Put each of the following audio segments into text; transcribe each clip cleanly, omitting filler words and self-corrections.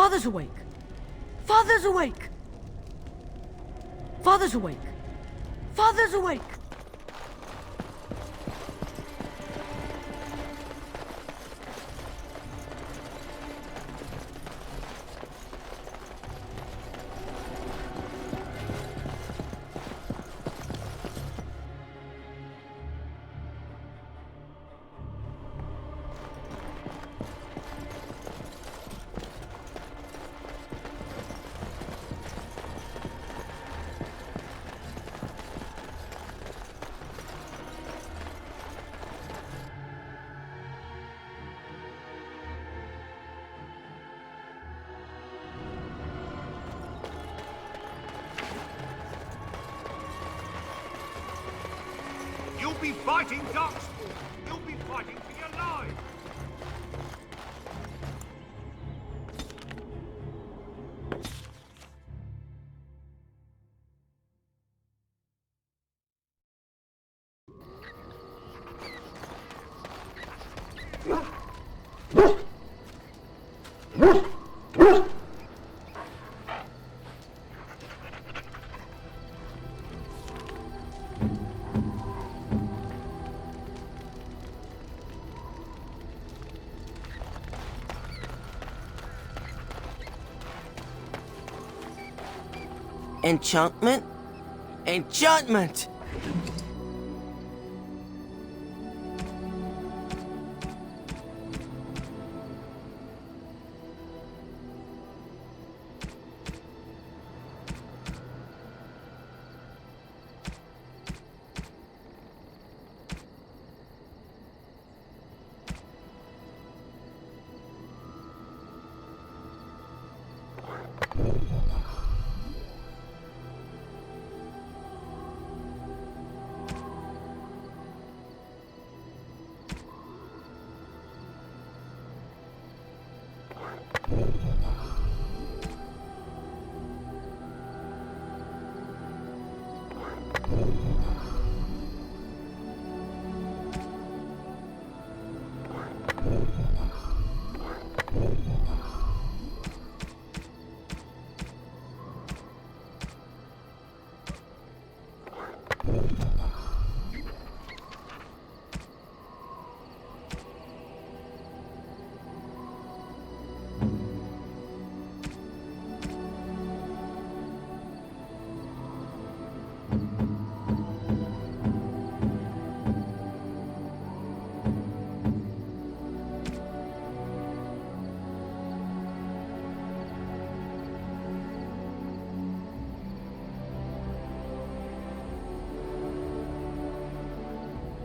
Father's awake! Father's awake! Father's awake! Father's awake! You'll be fighting Darkspawn! You'll be fighting for your life! Enchantment? Enchantment!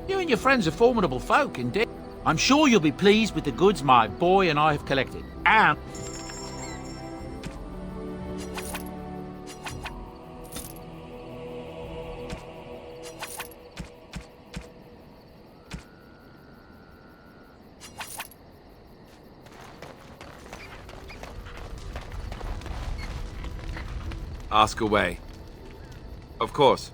You and your friends are formidable folk, indeed. I'm sure you'll be pleased with the goods my boy and I have collected. And... Ask away. Of course.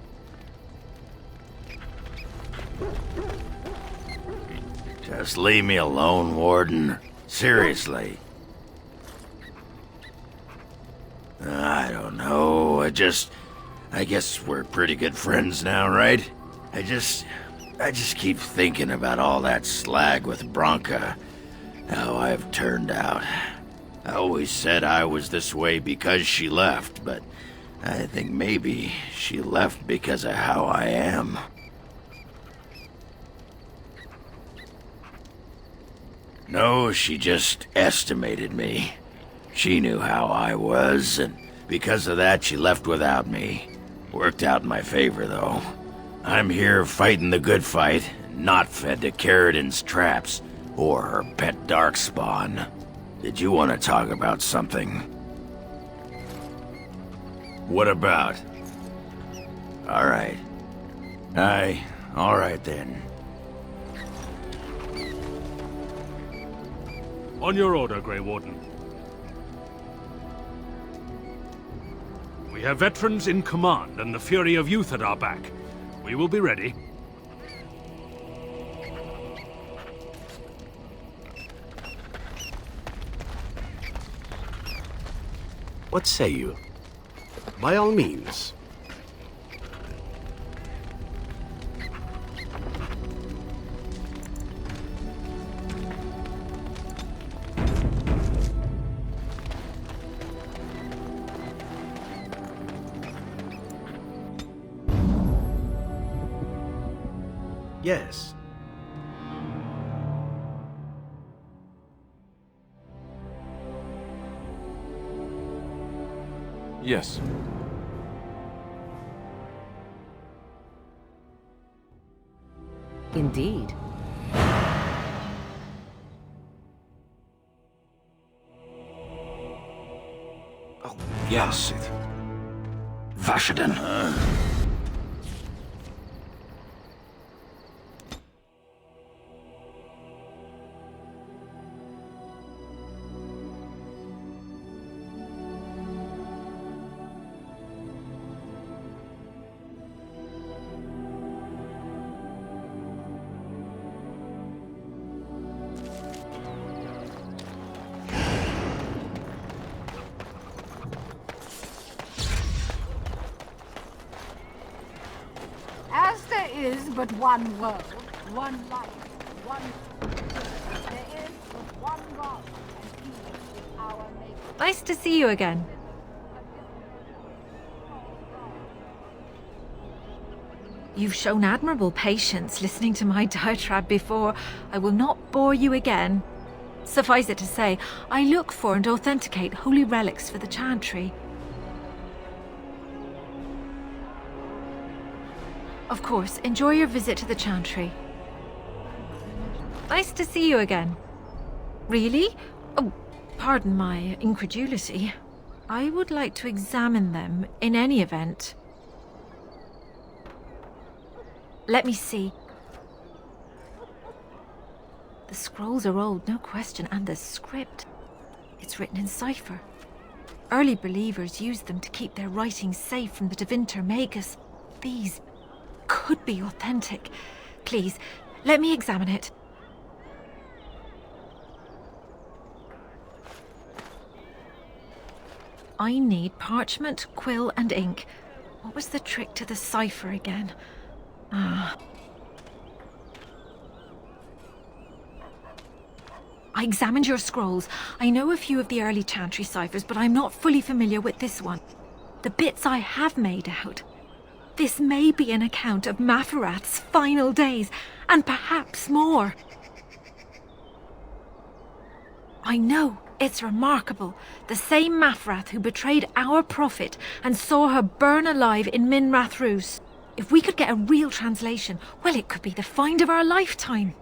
Just leave me alone, Warden. Seriously. I don't know. I guess we're pretty good friends now, right? I just keep thinking about all that slag with Bronca. How I've turned out. I always said I was this way because she left, but I think maybe she left because of how I am. No, she just estimated me. She knew how I was, and because of that, she left without me. Worked out in my favor, though. I'm here fighting the good fight, not fed to Carradin's traps, or her pet darkspawn. Did you want to talk about something? What about? Alright. Alright then. On your order, Grey Warden. We have veterans in command and the fury of youth at our back. We will be ready. What say you? By all means. Yes. Yes. Indeed. Oh, yes. Vashaden. As there is but one world, one life, one... There is but one God, and He is our Maker. Nice to see you again. You've shown admirable patience listening to my diatribe before. I will not bore you again. Suffice it to say, I look for and authenticate holy relics for the chantry. Of course, enjoy your visit to the chantry. Nice to see you again. Really? Oh, pardon my incredulity. I would like to examine them in any event. Let me see. The scrolls are old, no question, and the script. It's written in cipher. Early believers used them to keep their writings safe from the Divinter Magus. These could be authentic. Please, let me examine it. I need parchment, quill, and ink. What was the trick to the cipher again? Ah. I examined your scrolls. I know a few of the early chantry ciphers, but I'm not fully familiar with this one. The bits I have made out. This may be an account of Maferath's final days, and perhaps more. I know, it's remarkable. The same Maferath who betrayed our prophet and saw her burn alive in Minrath Rus. If we could get a real translation, well, it could be the find of our lifetime.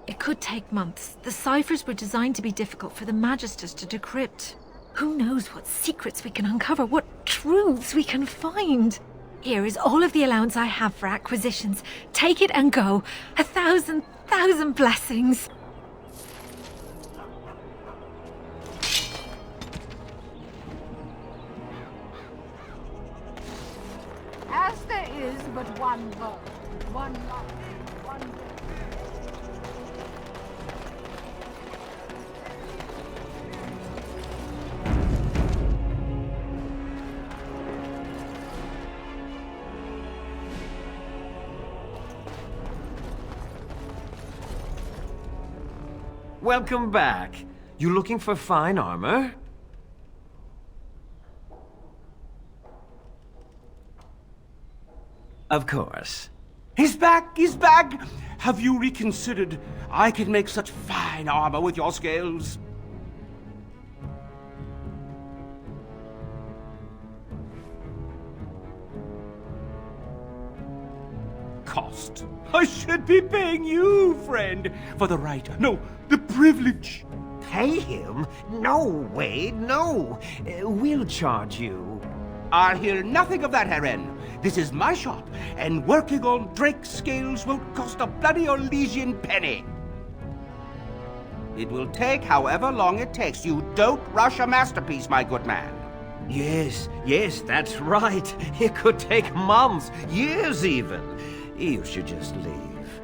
It could take months. The ciphers were designed to be difficult for the Magisters to decrypt. Who knows what secrets we can uncover, what truths we can find. Here is all of the allowance I have for acquisitions. Take it and go. 1,000 blessings. As there is but one world, one life, one way. Welcome back. You looking for fine armor? Of course. He's back! He's back! Have you reconsidered? I can make such fine armor with your skills. Cost. I should be paying you, friend, for the right, no, the privilege. Pay him? No way, no. We'll charge you. I'll hear nothing of that, Heren. This is my shop, and working on Drake's scales won't cost a bloody Orlesian penny. It will take however long it takes. You don't rush a masterpiece, my good man. Yes, that's right. It could take months, years even. You should just leave.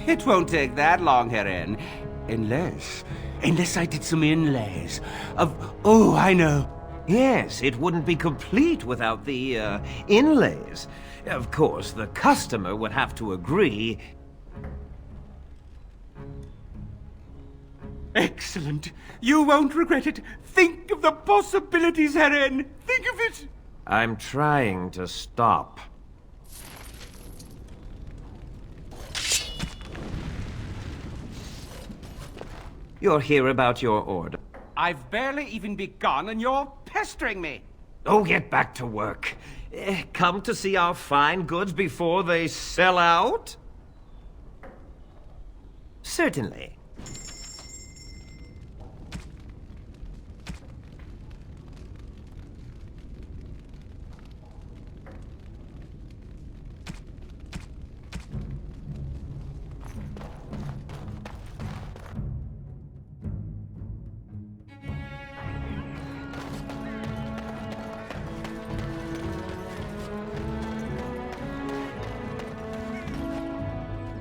It won't take that long, Heren. Unless unless I did some inlays of... Oh, I know. Yes, it wouldn't be complete without the, inlays. Of course, the customer would have to agree. Excellent. You won't regret it. Think of the possibilities, Heren. Think of it. I'm trying to stop. You're here about your order. I've barely even begun and you're pestering me. Oh, get back to work. Come to see our fine goods before they sell out? Certainly.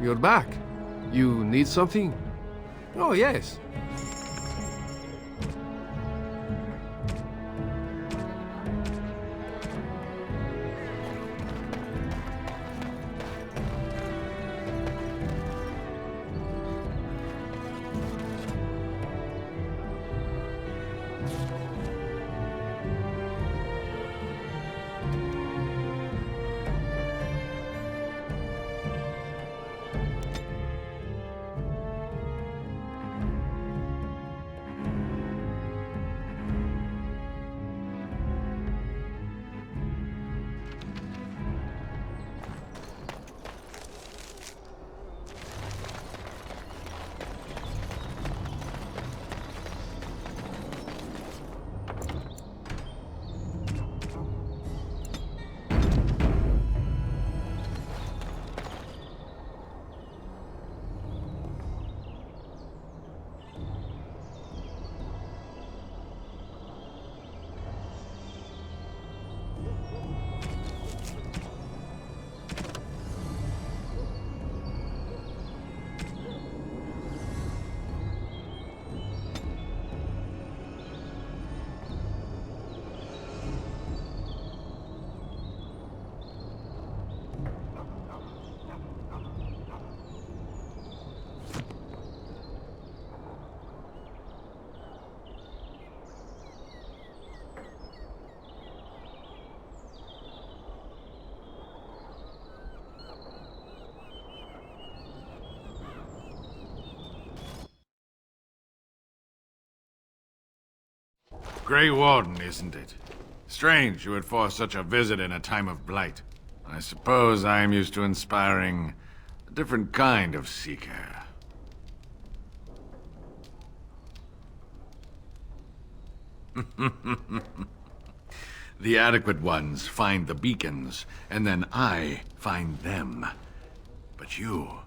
You're back. You need something? Oh, yes. Grey Warden, isn't it? Strange you would force such a visit in a time of blight. I suppose I am used to inspiring a different kind of seeker. The adequate ones find the beacons, and then I find them. But you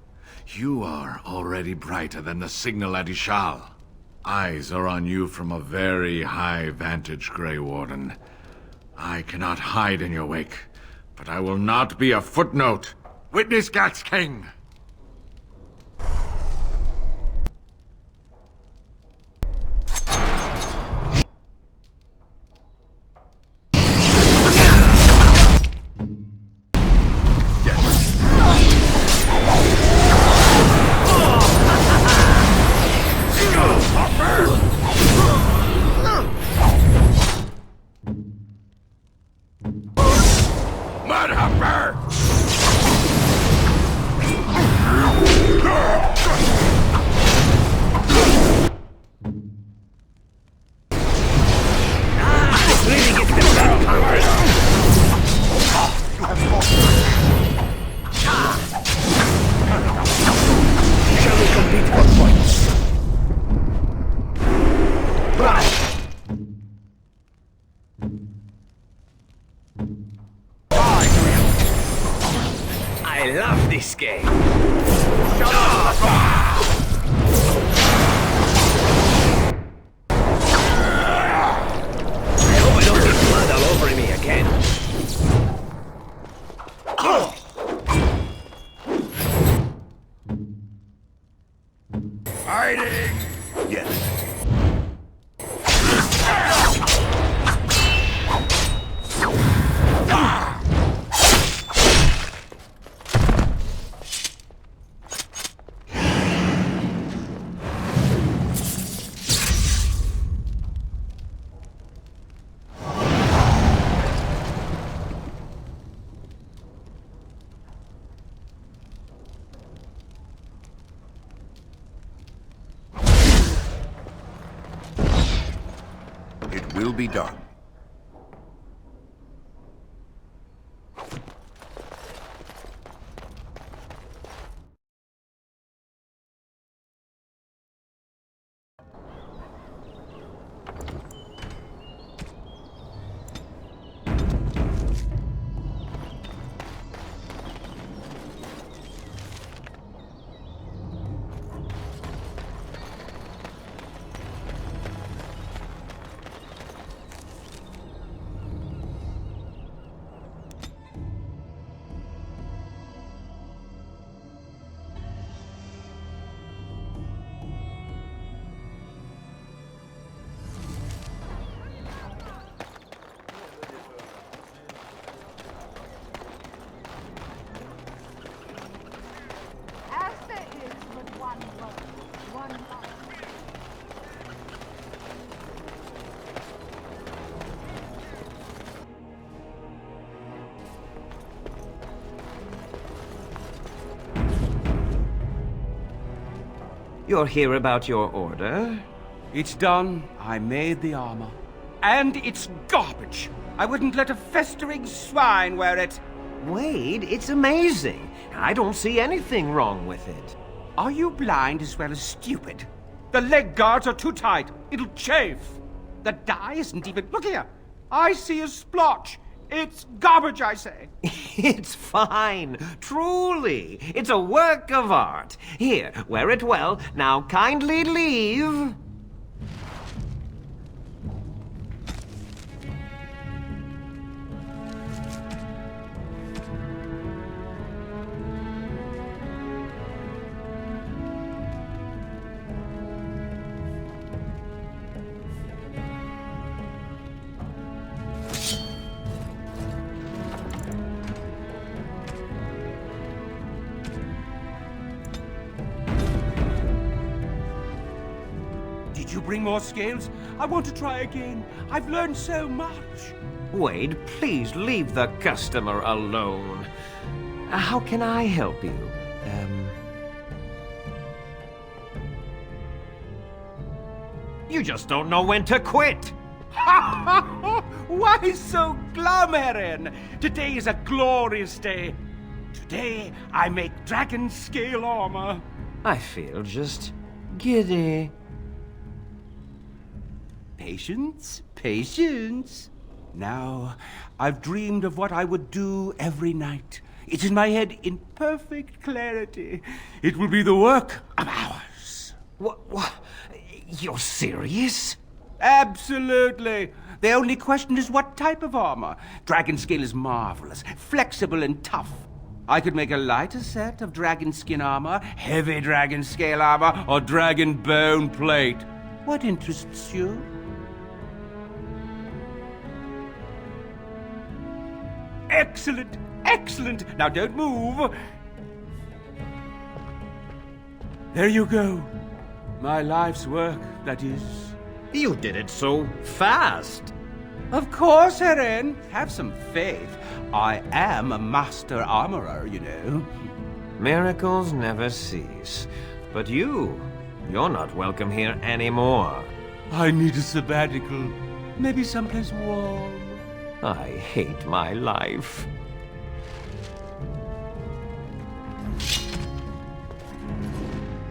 are already brighter than the signal at Ishal. Eyes are on you from a very high vantage, Grey Warden. I cannot hide in your wake, but I will not be a footnote. Witness Gax King! I love this game. I hope I don't get blood all over me again. Hiding! Yes. will be done. As there is but one world, one life. You're here about your order? It's done. I made the armor. And it's garbage. I wouldn't let a festering swine wear it. Wade, it's amazing. I don't see anything wrong with it. Are you blind as well as stupid? The leg guards are too tight. It'll chafe. The dye isn't even... Look here. I see a splotch. It's garbage, I say. It's fine. Truly. It's a work of art. Here, wear it well. Now kindly leave. Did you bring more scales? I want to try again. I've learned so much. Wade, please leave the customer alone. How can I help you? You just don't know when to quit. Why so glum, Heron? Today is a glorious day. Today I make dragon scale armor. I feel just giddy. Patience, patience. Now, I've dreamed of what I would do every night. It's in my head in perfect clarity. It will be the work of hours. What? You're serious? Absolutely. The only question is what type of armor. Dragon scale is marvelous, flexible and tough. I could make a lighter set of dragon skin armor, heavy dragon scale armor, or dragon bone plate. What interests you? Excellent, excellent. Now don't move. There you go. My life's work, that is. You did it so fast. Of course, Heron. Have some faith. I am a master armorer, you know. Miracles never cease. But you're not welcome here anymore. I need a sabbatical. Maybe someplace warm. I hate my life.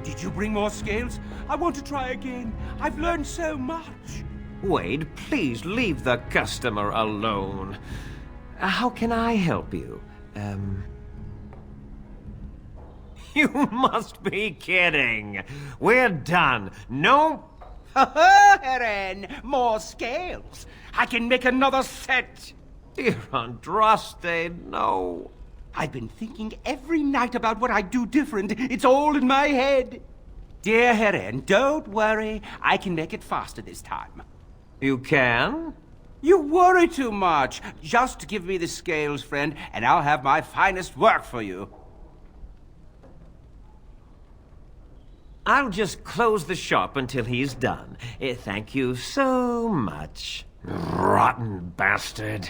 Did you bring more scales? I want to try again. I've learned so much. Wade, please leave the customer alone. How can I help you? You must be kidding. We're done. No. Heron, more scales. I can make another set. Dear Andraste, no. I've been thinking every night about what I'd do different. It's all in my head. Dear Heron, don't worry. I can make it faster this time. You can? You worry too much. Just give me the scales, friend, and I'll have my finest work for you. I'll just close the shop until he's done. Thank you so much. Rotten bastard.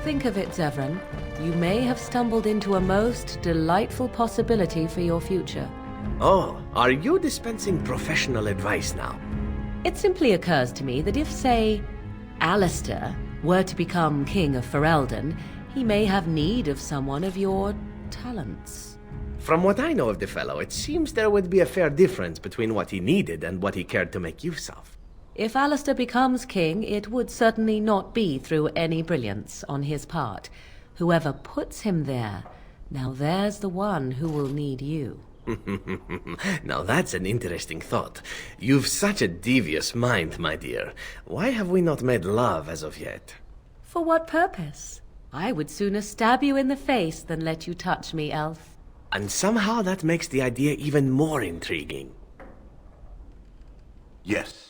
Think of it, Zevran. You may have stumbled into a most delightful possibility for your future. Oh, are you dispensing professional advice now? It simply occurs to me that if, say, Alistair were to become King of Ferelden, he may have need of someone of your talents. From what I know of the fellow, it seems there would be a fair difference between what he needed and what he cared to make use of. If Alistair becomes king, it would certainly not be through any brilliance on his part. Whoever puts him there, now there's the one who will need you. Now that's an interesting thought. You've such a devious mind, my dear. Why have we not made love as of yet? For what purpose? I would sooner stab you in the face than let you touch me, elf. And somehow that makes the idea even more intriguing. Yes.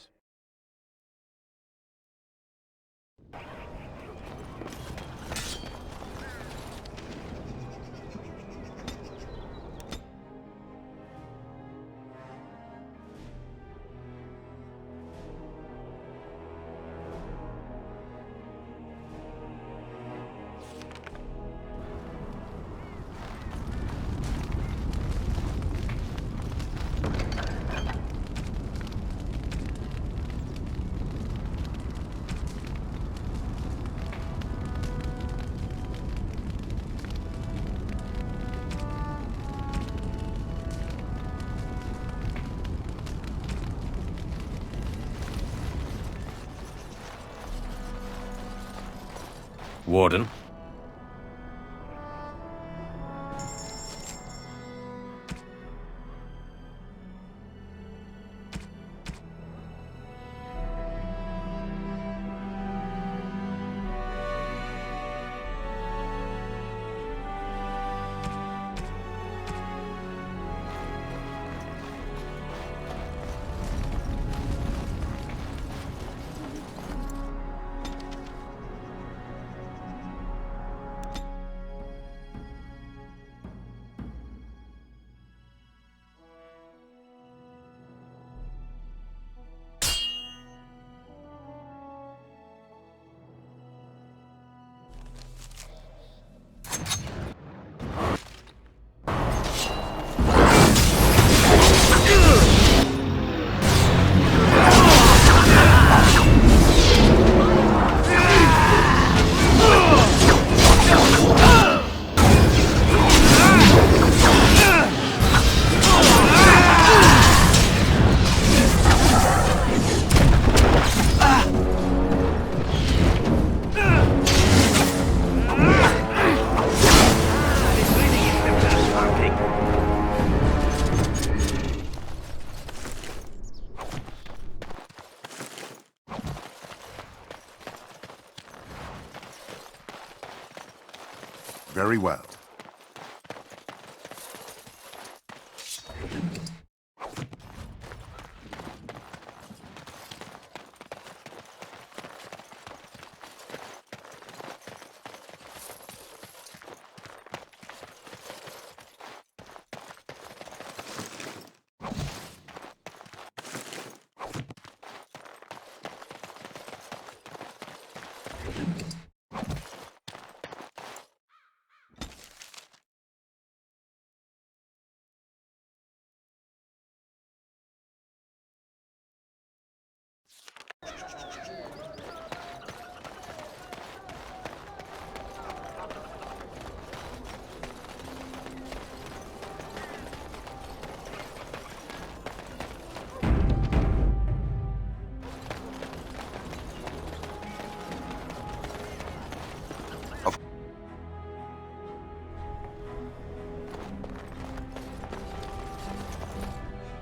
Warden. Very well.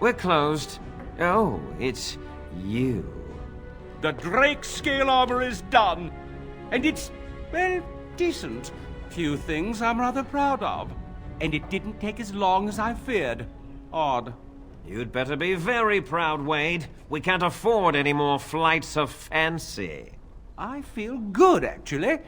We're closed. Oh, it's you. The Drake scale armor is done, and it's, well, decent. Few things I'm rather proud of. And it didn't take as long as I feared. Odd. You'd better be very proud, Wade. We can't afford any more flights of fancy. I feel good, actually.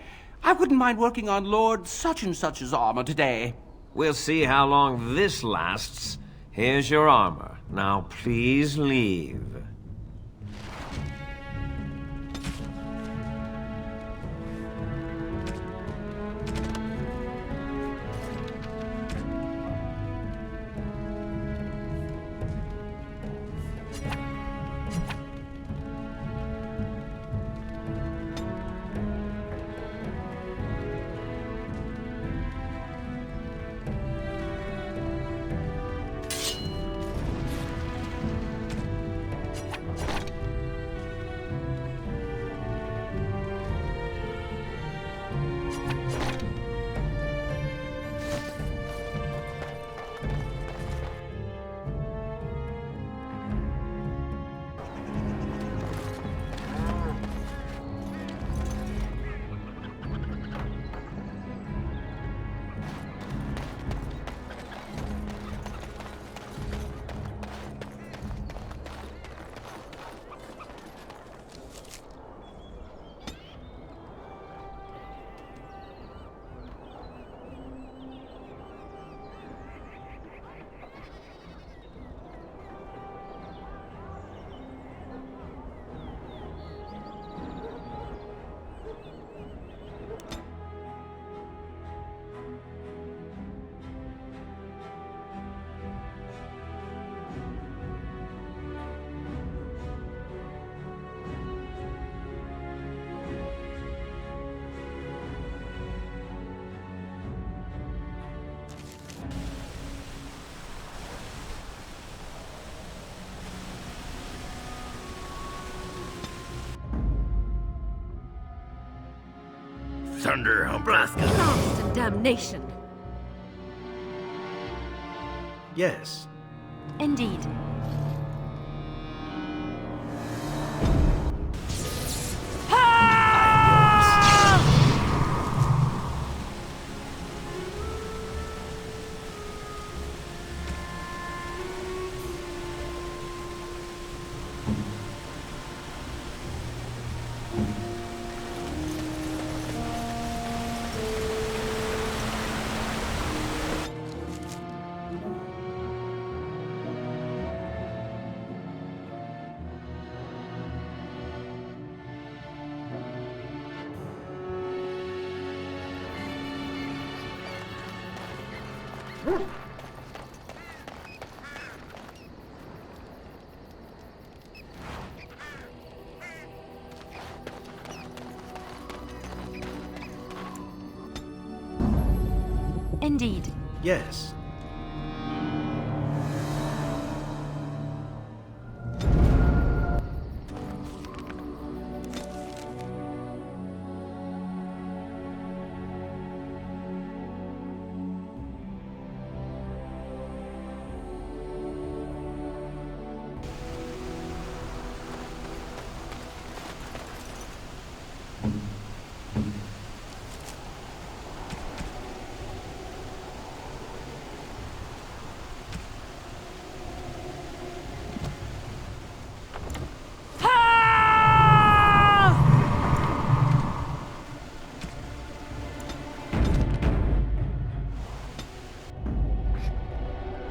I wouldn't mind working on Lord such-and-such's armor today. We'll see how long this lasts. Here's your armor. Now please leave. thunder, Humper. Blast and damnation. Yes. Indeed. Indeed. Yes.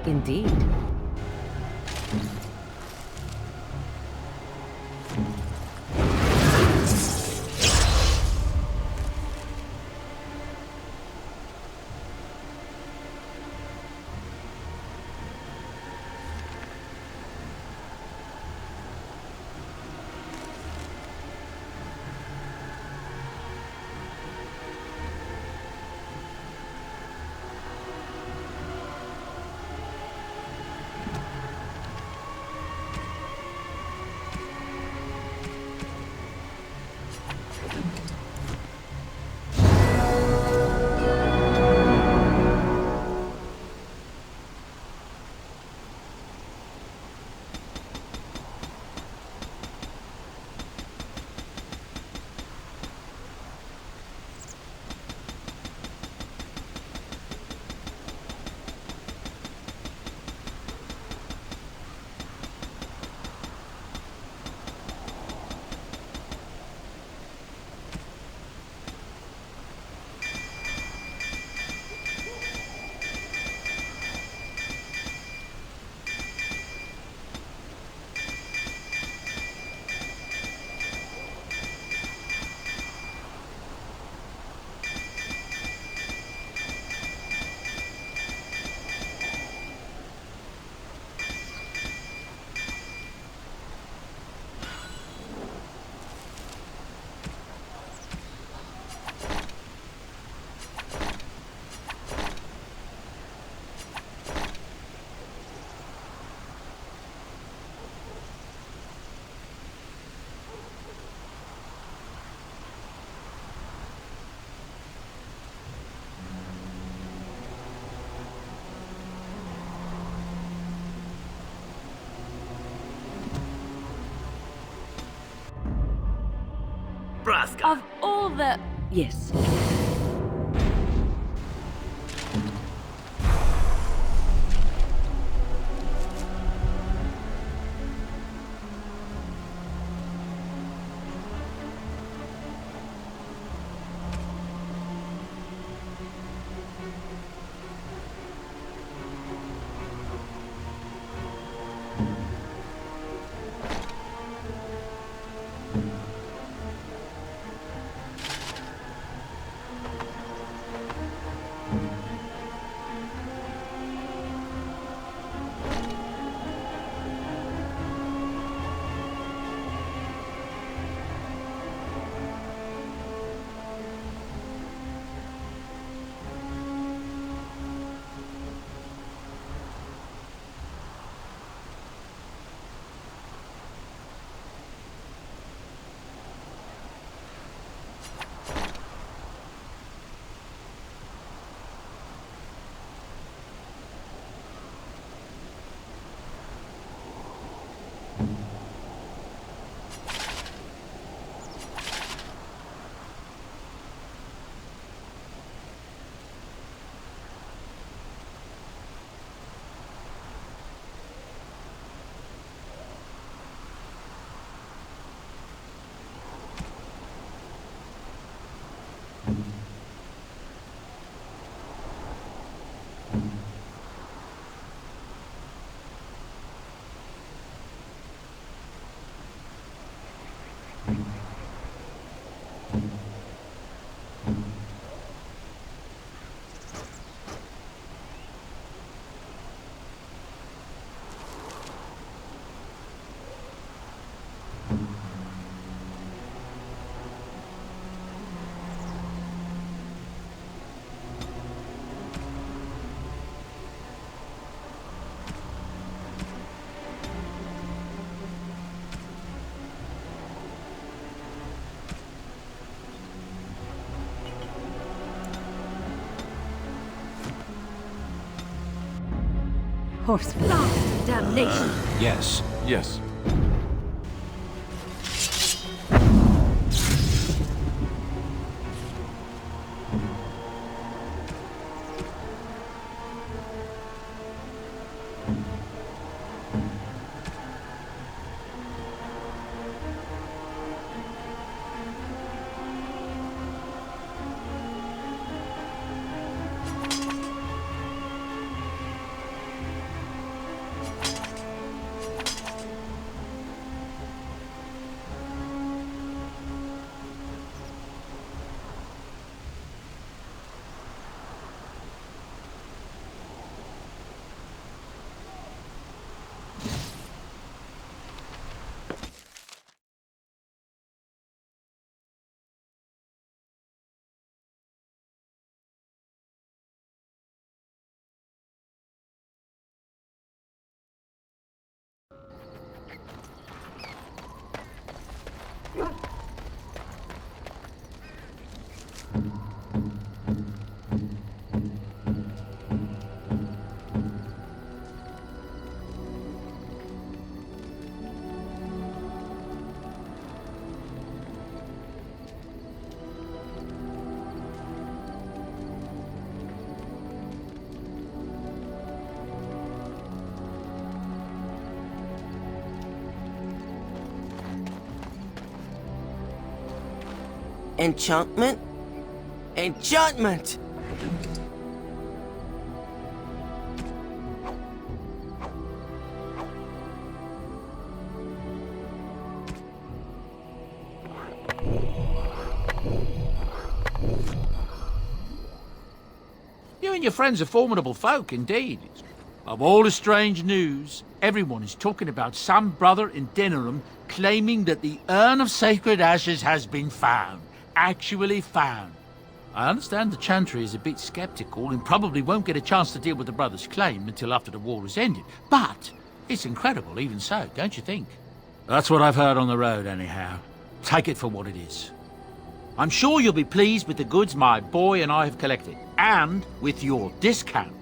Indeed. Of all the... Yes. Horsemen. Damnation. Yes, yes. Enchantment? Enchantment! You and your friends are formidable folk, indeed. Of all the strange news, everyone is talking about some brother in Denerim claiming that the urn of sacred ashes has been found. Actually found. I understand the Chantry is a bit sceptical and probably won't get a chance to deal with the brother's claim until after the war has ended. But it's incredible even so, don't you think? That's what I've heard on the road, anyhow. Take it for what it is. I'm sure you'll be pleased with the goods my boy and I have collected, and with your discount.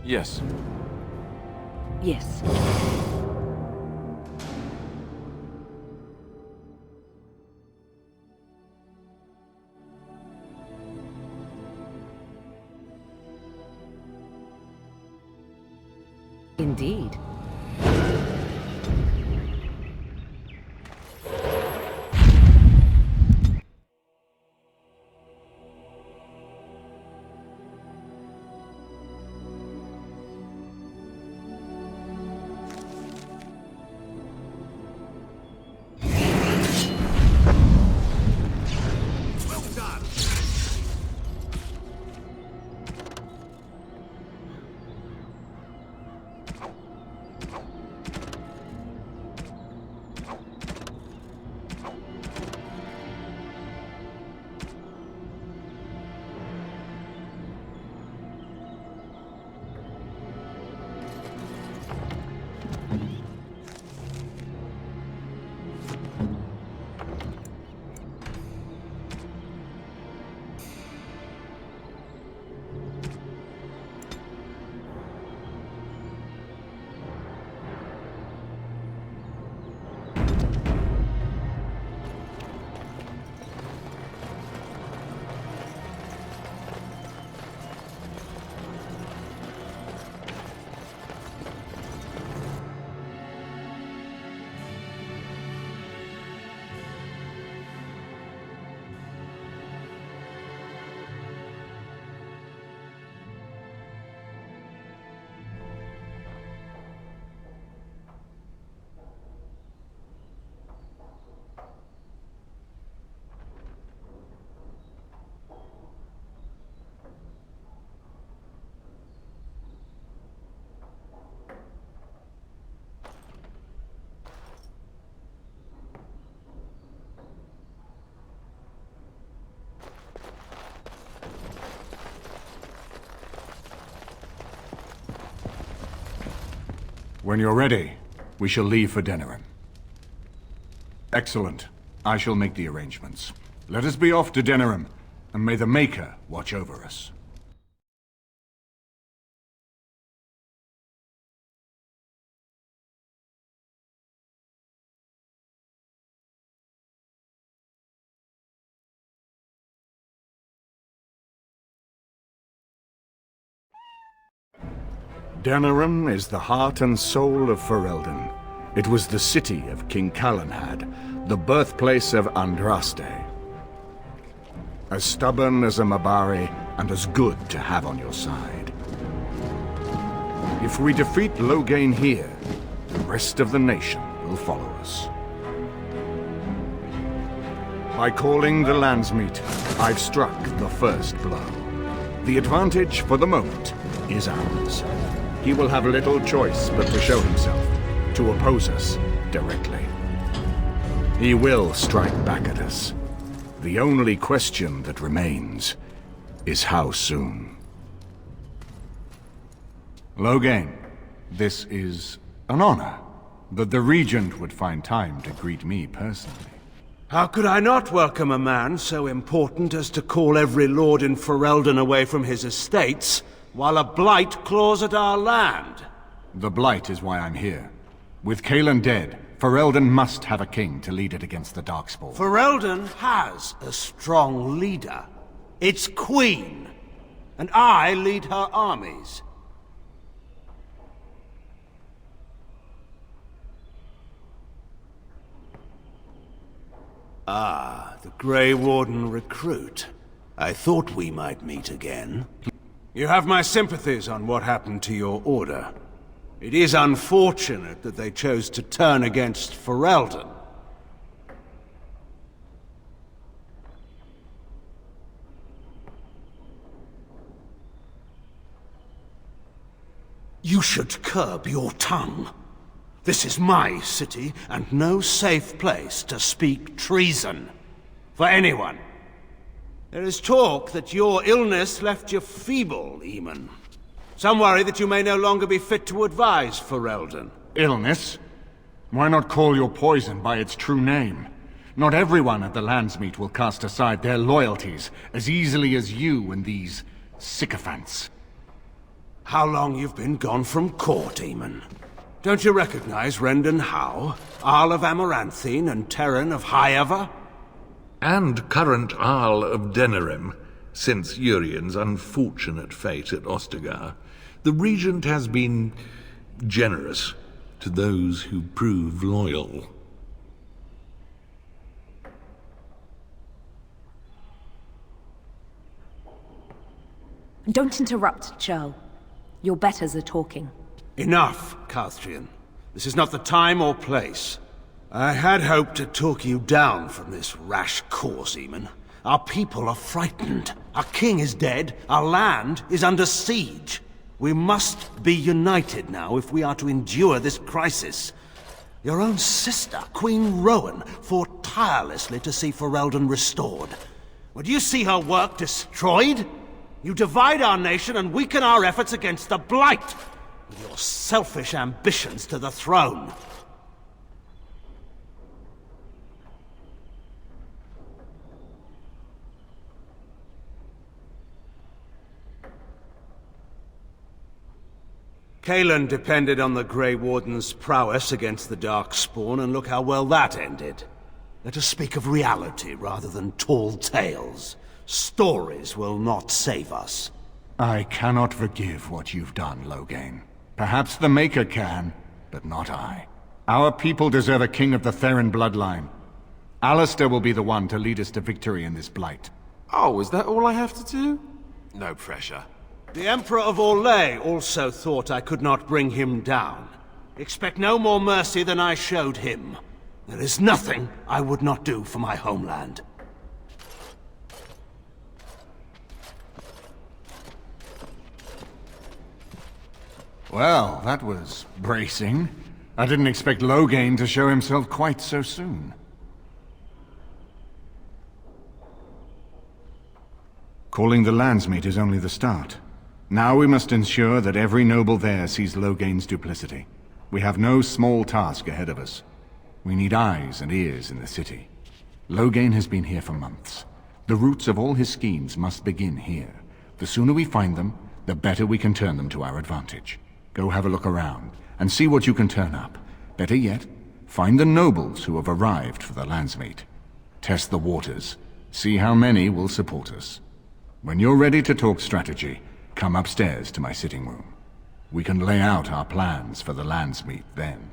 Yes. Yes. Indeed. When you're ready, we shall leave for Denerim. Excellent. I shall make the arrangements. Let us be off to Denerim, and may the Maker watch over us. Denerim is the heart and soul of Ferelden. It was the city of King Calenhad, the birthplace of Andraste. As stubborn as a Mabari, and as good to have on your side. If we defeat Loghain here, the rest of the nation will follow us. By calling the Landsmeet, I've struck the first blow. The advantage, for the moment, is ours. He will have little choice but to show himself, to oppose us directly. He will strike back at us. The only question that remains is how soon. Loghain, this is an honor that the Regent would find time to greet me personally. How could I not welcome a man so important as to call every lord in Ferelden away from his estates, while a blight claws at our land? The blight is why I'm here. With Cailan dead, Ferelden must have a king to lead it against the Darkspawn. Ferelden has a strong leader. Its queen. And I lead her armies. Ah, the Grey Warden recruit. I thought we might meet again. You have my sympathies on what happened to your order. It is unfortunate that they chose to turn against Ferelden. You should curb your tongue. This is my city, and no safe place to speak treason. For anyone. There is talk that your illness left you feeble, Eamon. Some worry that you may no longer be fit to advise Ferelden. Illness? Why not call your poison by its true name? Not everyone at the Landsmeet will cast aside their loyalties as easily as you and these sycophants. How long you've been gone from court, Eamon? Don't you recognize Rendon Howe, Arl of Amaranthine and Terran of Highever? And current Arl of Denerim, since Urien's unfortunate fate at Ostagar. The Regent has been generous to those who prove loyal. Don't interrupt, Joe. Your betters are talking. Enough, Carthrian. This is not the time or place. I had hoped to talk you down from this rash course, Eamon. Our people are frightened. Our king is dead. Our land is under siege. We must be united now if we are to endure this crisis. Your own sister, Queen Rowan, fought tirelessly to see Ferelden restored. Would you see her work destroyed? You divide our nation and weaken our efforts against the Blight, with your selfish ambitions to the throne. Cailan depended on the Grey Warden's prowess against the Darkspawn, and look how well that ended. Let us speak of reality rather than tall tales. Stories will not save us. I cannot forgive what you've done, Loghain. Perhaps the Maker can, but not I. Our people deserve a king of the Theron bloodline. Alistair will be the one to lead us to victory in this blight. Oh, is that all I have to do? No pressure. The Emperor of Orlais also thought I could not bring him down. Expect no more mercy than I showed him. There is nothing I would not do for my homeland. Well, that was bracing. I didn't expect Loghain to show himself quite so soon. Calling the Landsmeet is only the start. Now we must ensure that every noble there sees Loghain's duplicity. We have no small task ahead of us. We need eyes and ears in the city. Loghain has been here for months. The roots of all his schemes must begin here. The sooner we find them, the better we can turn them to our advantage. Go have a look around, and see what you can turn up. Better yet, find the nobles who have arrived for the Landsmeet. Test the waters. See how many will support us. When you're ready to talk strategy, come upstairs to my sitting room. We can lay out our plans for the Landsmeet then.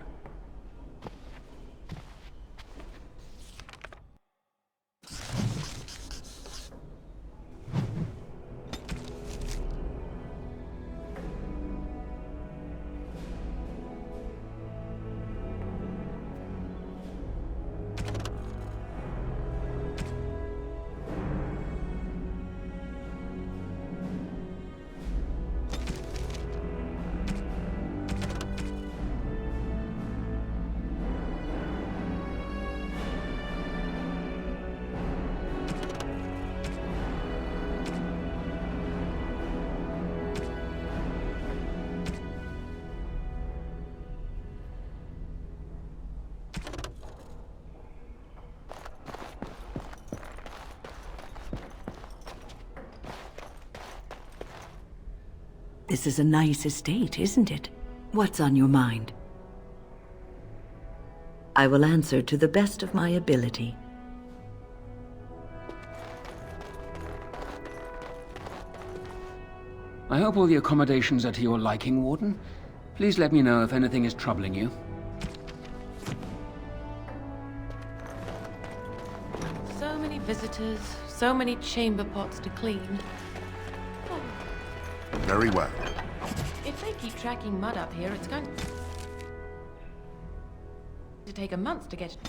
This is a nice estate, isn't it? What's on your mind? I will answer to the best of my ability. I hope all the accommodations are to your liking, Warden. Please let me know if anything is troubling you. So many visitors, so many chamber pots to clean. Very well. If they keep tracking mud up here, it's going to take a month to get it.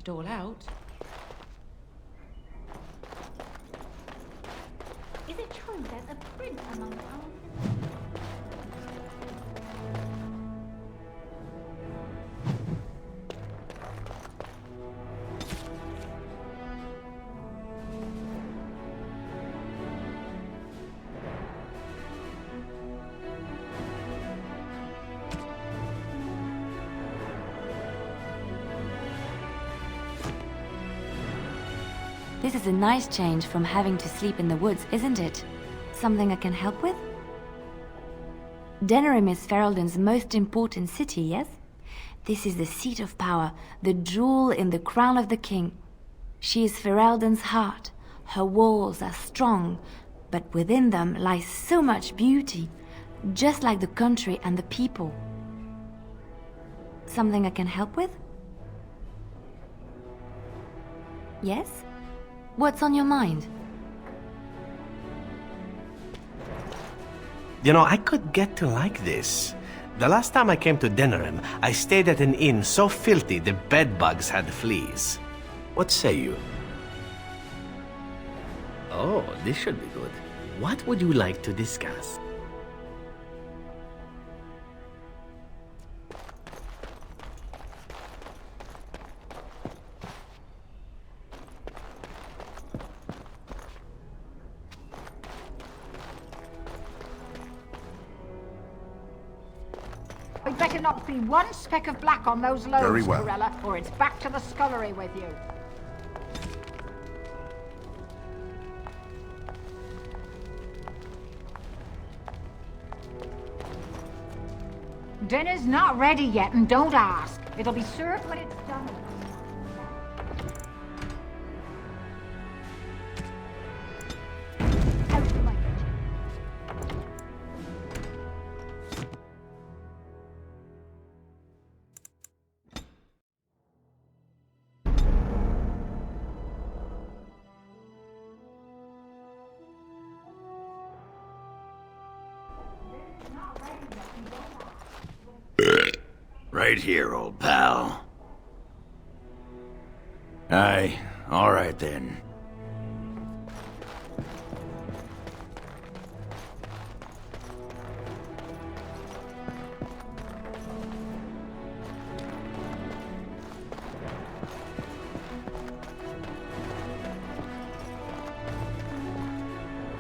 it all out. Is it true there's a prince among our... This is a nice change from having to sleep in the woods, isn't it? Something I can help with? Denerim is Ferelden's most important city, yes? This is the seat of power, the jewel in the crown of the king. She is Ferelden's heart. Her walls are strong, but within them lies so much beauty, just like the country and the people. Something I can help with? Yes? What's on your mind? You know, I could get to like this. The last time I came to Denerim, I stayed at an inn so filthy the bedbugs had fleas. What say you? Oh, this should be good. What would you like to discuss? We'd better not be one speck of black on those loads, Very well. Corella, or it's back to the scullery with you. Dinner's not ready yet, and don't ask. It'll be served when it's done. Right here, old pal. Aye, all right then.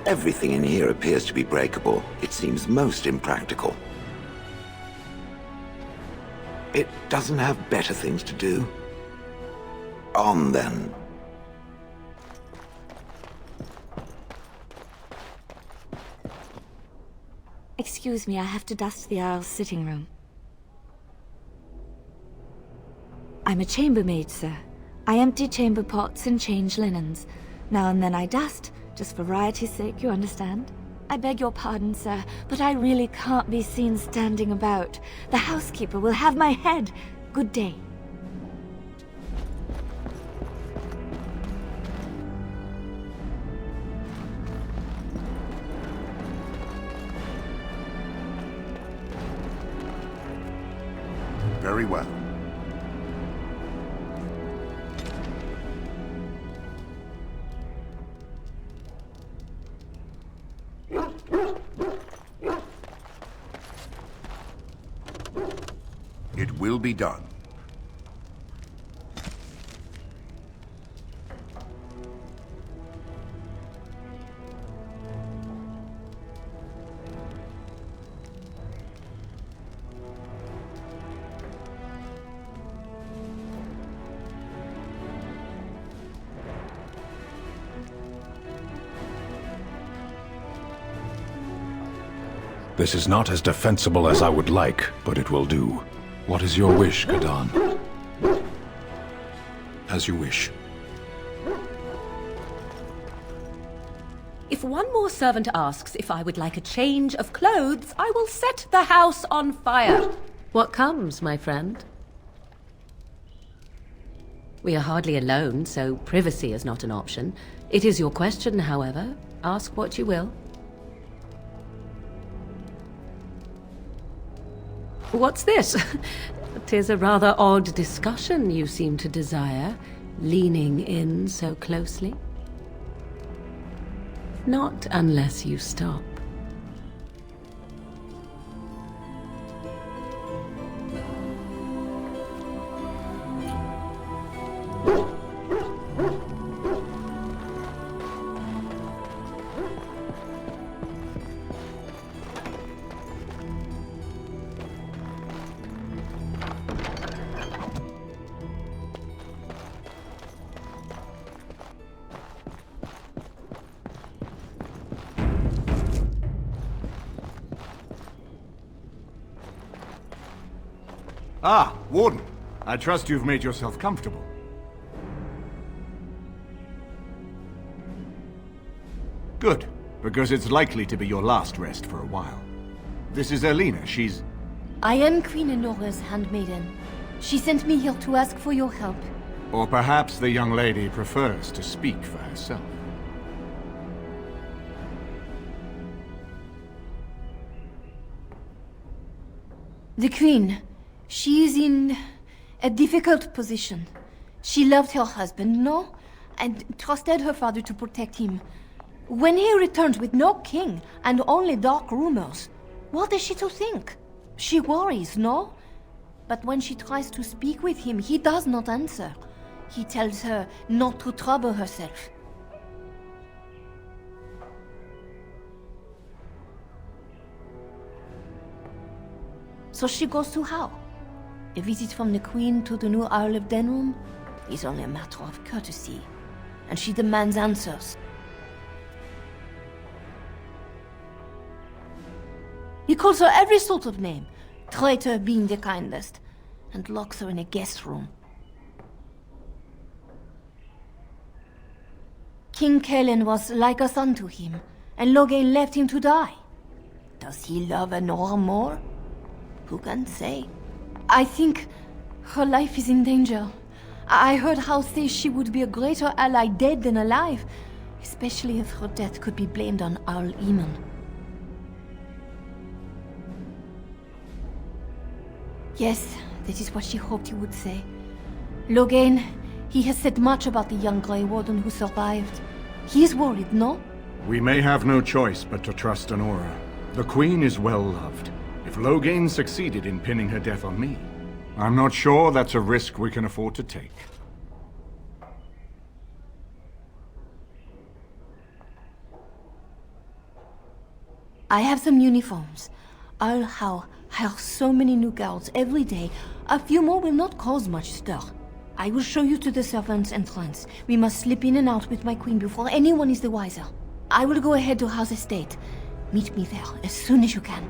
Everything in here appears to be breakable. It seems most impractical. It doesn't have better things to do. On then. Excuse me, I have to dust the Earl's sitting room. I'm a chambermaid, sir. I empty chamber pots and change linens. Now and then I dust, just for variety's sake, you understand? I beg your pardon, sir, but I really can't be seen standing about. The housekeeper will have my head. Good day. Very well. It will be done. This is not as defensible as I would like, but it will do. What is your wish, Gadan? As you wish. If one more servant asks if I would like a change of clothes, I will set the house on fire. What comes, my friend? We are hardly alone, so privacy is not an option. It is your question, however. Ask what you will. What's this? 'Tis a rather odd discussion you seem to desire, leaning in so closely. Not unless you stop. Ah, Warden. I trust you've made yourself comfortable. Good, because it's likely to be your last rest for a while. This is Erlina. She's... I am Queen Enora's handmaiden. She sent me here to ask for your help. Or perhaps the young lady prefers to speak for herself. The Queen, she is in a difficult position. She loved her husband, no? And trusted her father to protect him. When he returns with no king and only dark rumors, what is she to think? She worries, no? But when she tries to speak with him, he does not answer. He tells her not to trouble herself. So she goes to how? A visit from the Queen to the new Isle of Denrum is only a matter of courtesy, and she demands answers. He calls her every sort of name, traitor being the kindest, and locks her in a guest room. King Kalen was like a son to him, and Logain left him to die. Does he love Enora more? Who can say? I think her life is in danger. I heard House say she would be a greater ally dead than alive, especially if her death could be blamed on Owl Eamon. Yes, that is what she hoped he would say. Logain, he has said much about the young Grey Warden who survived. He is worried, no? We may have no choice but to trust Enora. The Queen is well loved. If Logain succeeded in pinning her death on me, I'm not sure that's a risk we can afford to take. I have some uniforms. I'll hire so many new guards every day. A few more will not cause much stir. I will show you to the servants' entrance. We must slip in and out with my queen before anyone is the wiser. I will go ahead to House Estate. Meet me there as soon as you can.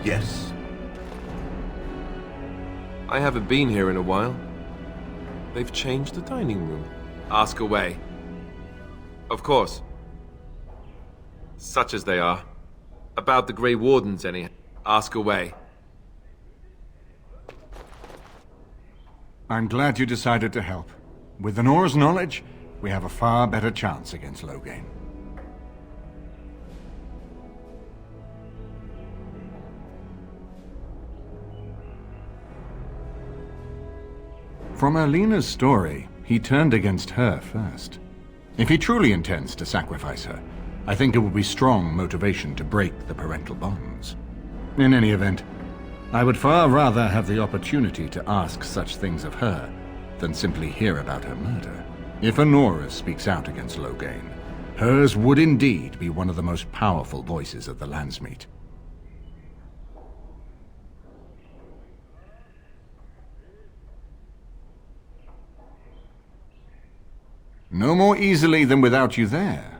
Yes. I haven't been here in a while. They've changed the dining room. Ask away. Of course. Such as they are. About the Grey Wardens, anyhow. Ask away. I'm glad you decided to help. With Enora's knowledge, we have a far better chance against Logain. From Erlina's story, he turned against her first. If he truly intends to sacrifice her, I think it will be strong motivation to break the parental bonds. In any event, I would far rather have the opportunity to ask such things of her than simply hear about her murder. If Enora speaks out against Logain, hers would indeed be one of the most powerful voices of the Landsmeet. No more easily than without you there.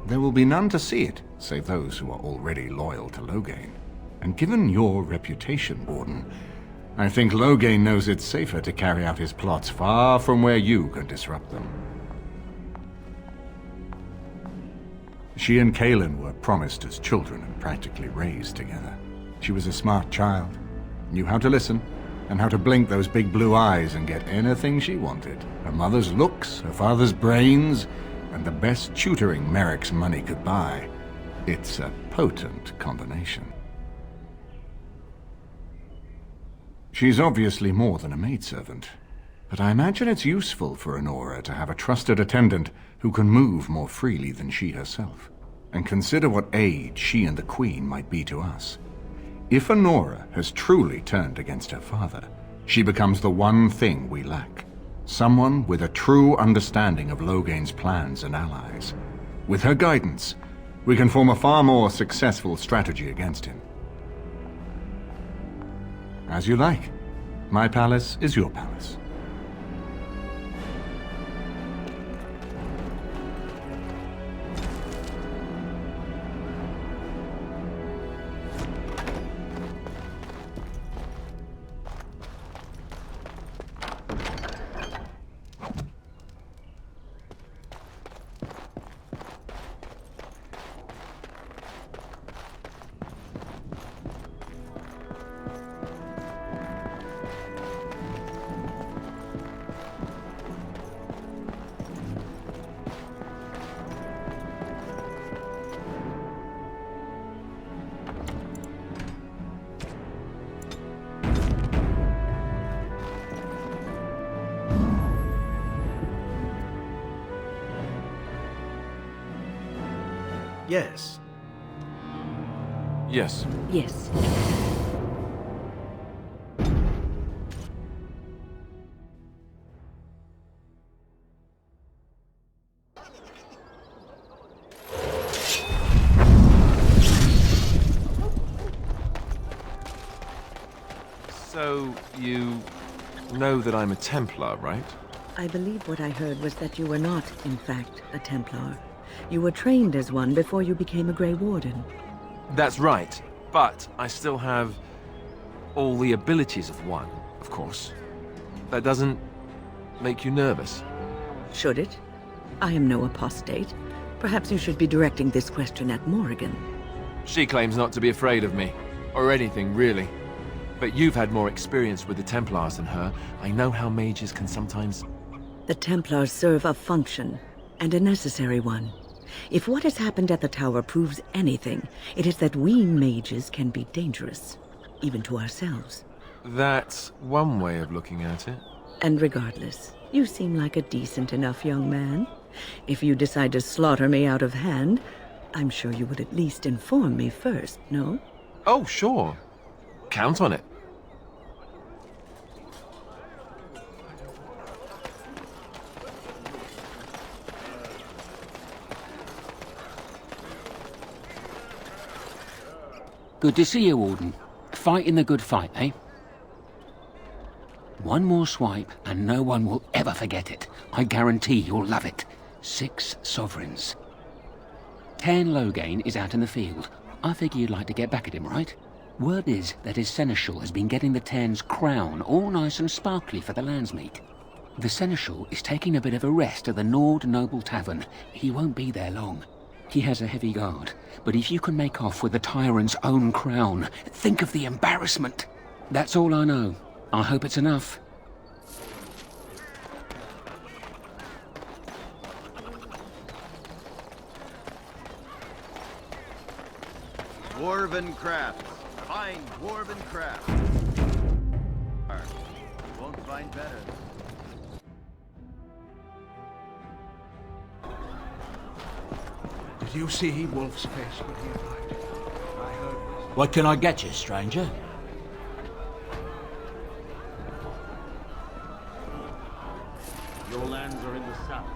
There will be none to see it, save those who are already loyal to Logain. And given your reputation, Warden, I think Logain knows it's safer to carry out his plots far from where you can disrupt them. She and Kalen were promised as children and practically raised together. She was a smart child, knew how to listen, and how to blink those big blue eyes and get anything she wanted. Her mother's looks, her father's brains, and the best tutoring Merrick's money could buy. It's a potent combination. She's obviously more than a maidservant, but I imagine it's useful for Honora to have a trusted attendant who can move more freely than she herself. And consider what aid she and the Queen might be to us. If Honora has truly turned against her father, she becomes the one thing we lack. Someone with a true understanding of Logain's plans and allies. With her guidance, we can form a far more successful strategy against him. As you like. My palace is your palace. Yes. Yes. Yes. So, you know that I'm a Templar, right? I believe what I heard was that you were not, in fact, a Templar. You were trained as one before you became a Grey Warden. That's right, but I still have all the abilities of one, of course. That doesn't make you nervous. Should it? I am no apostate. Perhaps you should be directing this question at Morrigan. She claims not to be afraid of me, or anything, really. But you've had more experience with the Templars than her. I know how mages can sometimes... The Templars serve a function, and a necessary one. If what has happened at the tower proves anything, it is that we mages can be dangerous, even to ourselves. That's one way of looking at it. And regardless, you seem like a decent enough young man. If you decide to slaughter me out of hand, I'm sure you would at least inform me first, no? Oh, sure. Count on it. Good to see you, Warden. Fighting the good fight, eh? One more swipe, and no one will ever forget it. I guarantee you'll love it. 6 sovereigns. 10 Logain is out in the field. I figure you'd like to get back at him, right? Word is that his seneschal has been getting the 10's crown all nice and sparkly for the Landsmeet. The seneschal is taking a bit of a rest at the Nord Noble Tavern. He won't be there long. He has a heavy guard, but if you can make off with the tyrant's own crown, think of the embarrassment. That's all I know. I hope it's enough. Dwarven crafts. Fine dwarven crafts. Won't find better. Did you see Wolf's face when he arrived? I heard... What can I get you, stranger? Your lands are in the south.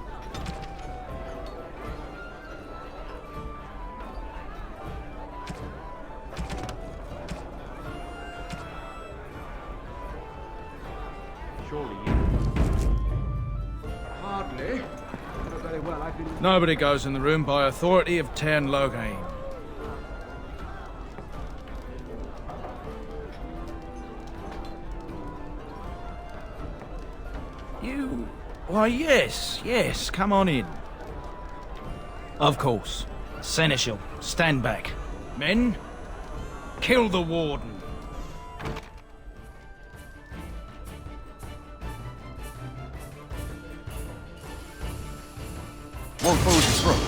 Surely you... Hardly. Very well, I've been... Nobody goes in the room by authority of Tern Logain. You... Why, yes, come on in. Of course. Seneschal, stand back. Men, kill the Warden. One foe's approach.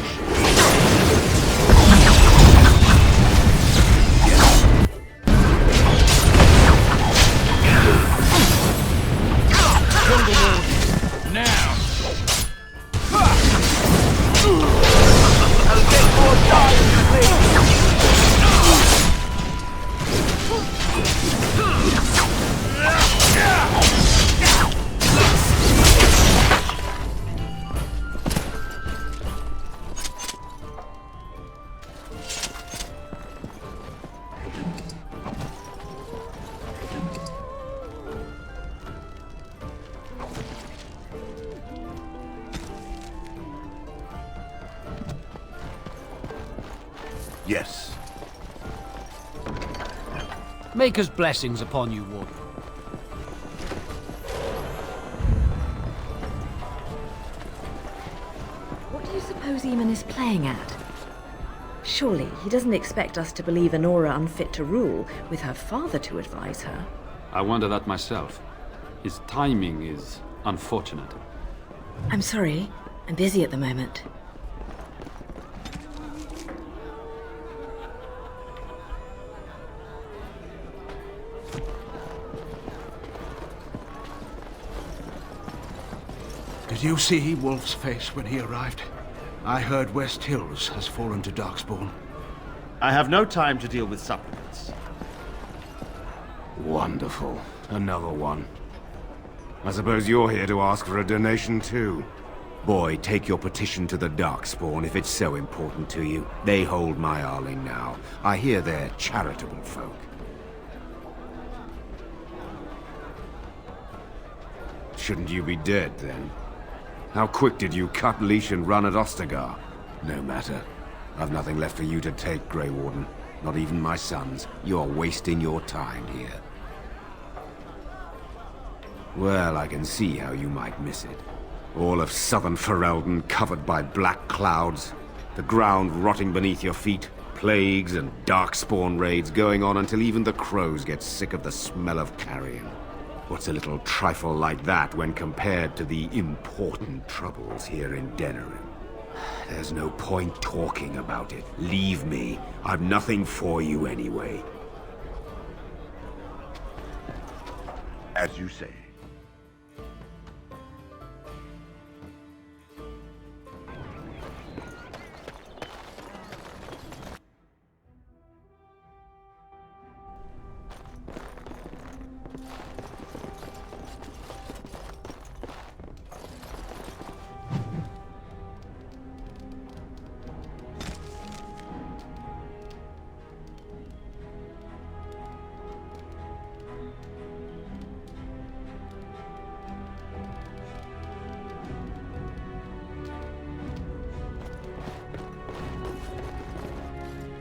Now! I'll get more time, please. Yes. Maker's blessings upon you, Warden. What do you suppose Eamon is playing at? Surely he doesn't expect us to believe Anora unfit to rule, with her father to advise her. I wonder that myself. His timing is unfortunate. I'm sorry. I'm busy at the moment. Did you see Wolf's face when he arrived? I heard West Hills has fallen to Darkspawn. I have no time to deal with supplements. Wonderful. Another one. I suppose you're here to ask for a donation too. Boy, take your petition to the Darkspawn if it's so important to you. They hold my Arling now. I hear they're charitable folk. Shouldn't you be dead, then? How quick did you cut leash and run at Ostagar? No matter. I've nothing left for you to take, Grey Warden. Not even my sons. You're wasting your time here. Well, I can see how you might miss it. All of southern Ferelden covered by black clouds, the ground rotting beneath your feet, plagues and darkspawn raids going on until even the crows get sick of the smell of carrion. What's a little trifle like that when compared to the important troubles here in Denerim? There's no point talking about it. Leave me. I've nothing for you anyway. As you say.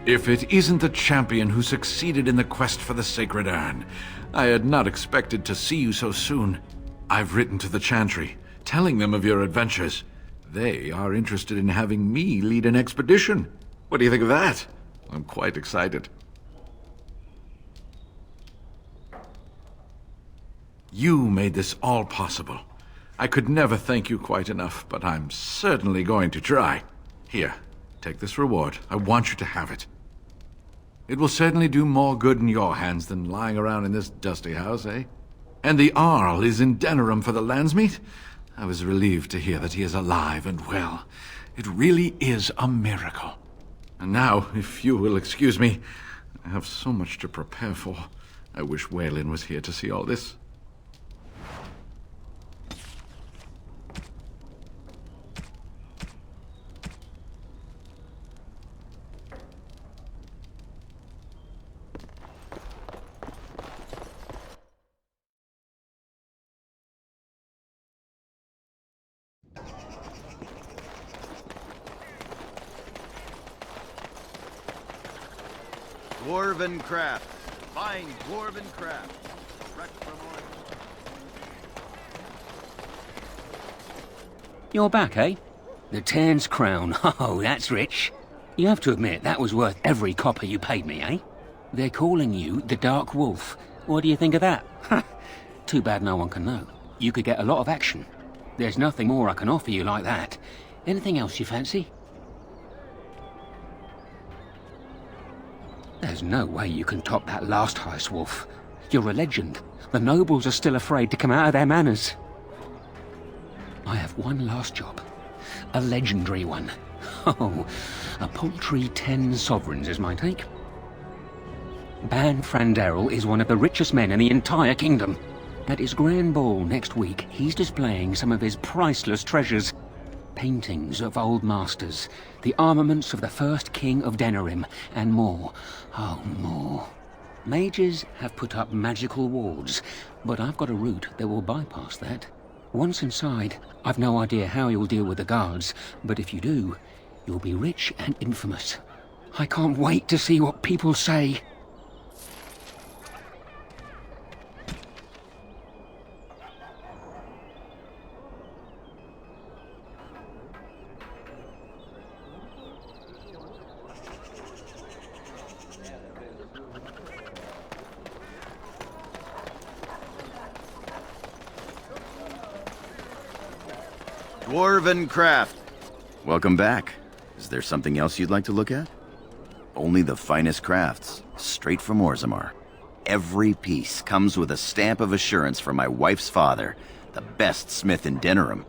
If it isn't the champion who succeeded in the quest for the Sacred Urn, I had not expected to see you so soon. I've written to the Chantry, telling them of your adventures. They are interested in having me lead an expedition. What do you think of that? I'm quite excited. You made this all possible. I could never thank you quite enough, but I'm certainly going to try. Here, take this reward. I want you to have it. It will certainly do more good in your hands than lying around in this dusty house, eh? And the Arl is in Denerim for the Landsmeet? I was relieved to hear that he is alive and well. It really is a miracle. And now, if you will excuse me, I have so much to prepare for. I wish Waylin was here to see all this. Dwarven craft. Fine dwarven craft. Direct from You're back, eh? The Tern's Crown. Oh, that's rich. You have to admit, that was worth every copper you paid me, eh? They're calling you the Dark Wolf. What do you think of that? Too bad no one can know. You could get a lot of action. There's nothing more I can offer you like that. Anything else you fancy? There's no way you can top that last heist, Wolf. You're a legend. The nobles are still afraid to come out of their manors. I have one last job. A legendary one. Oh, a paltry 10 sovereigns is my take. Ban Franderel is one of the richest men in the entire kingdom. At his grand ball next week, he's displaying some of his priceless treasures. Paintings of old masters, the armaments of the first king of Denerim, and more. Oh, more. Mages have put up magical wards, but I've got a route that will bypass that. Once inside, I've no idea how you'll deal with the guards, but if you do, you'll be rich and infamous. I can't wait to see what people say. Dwarven craft. Welcome back. Is there something else you'd like to look at? Only the finest crafts, straight from Orzammar. Every piece comes with a stamp of assurance from my wife's father, the best smith in Denerim.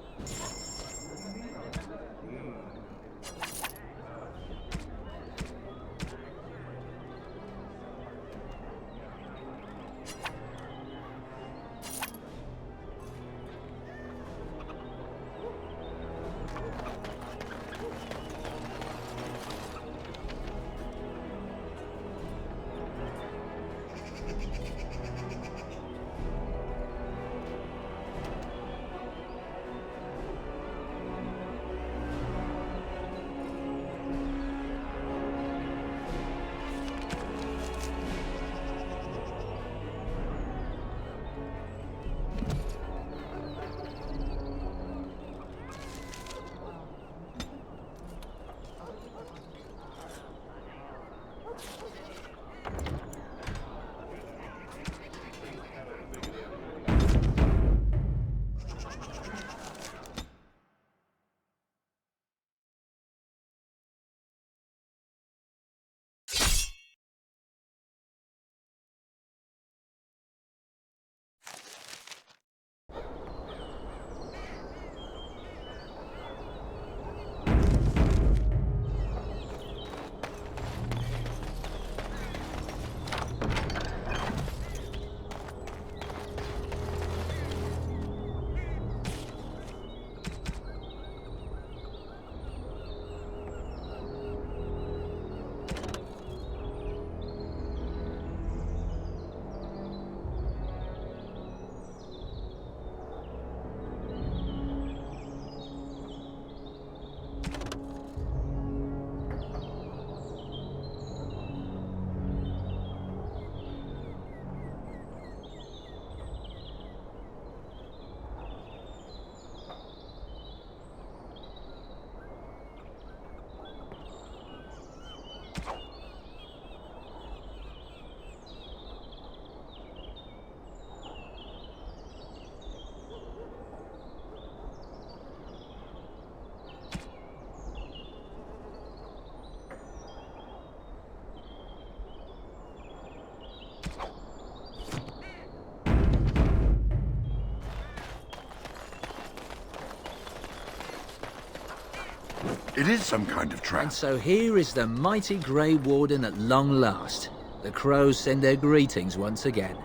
It is some kind of trap. And so here is the mighty Grey Warden at long last. The crows send their greetings once again.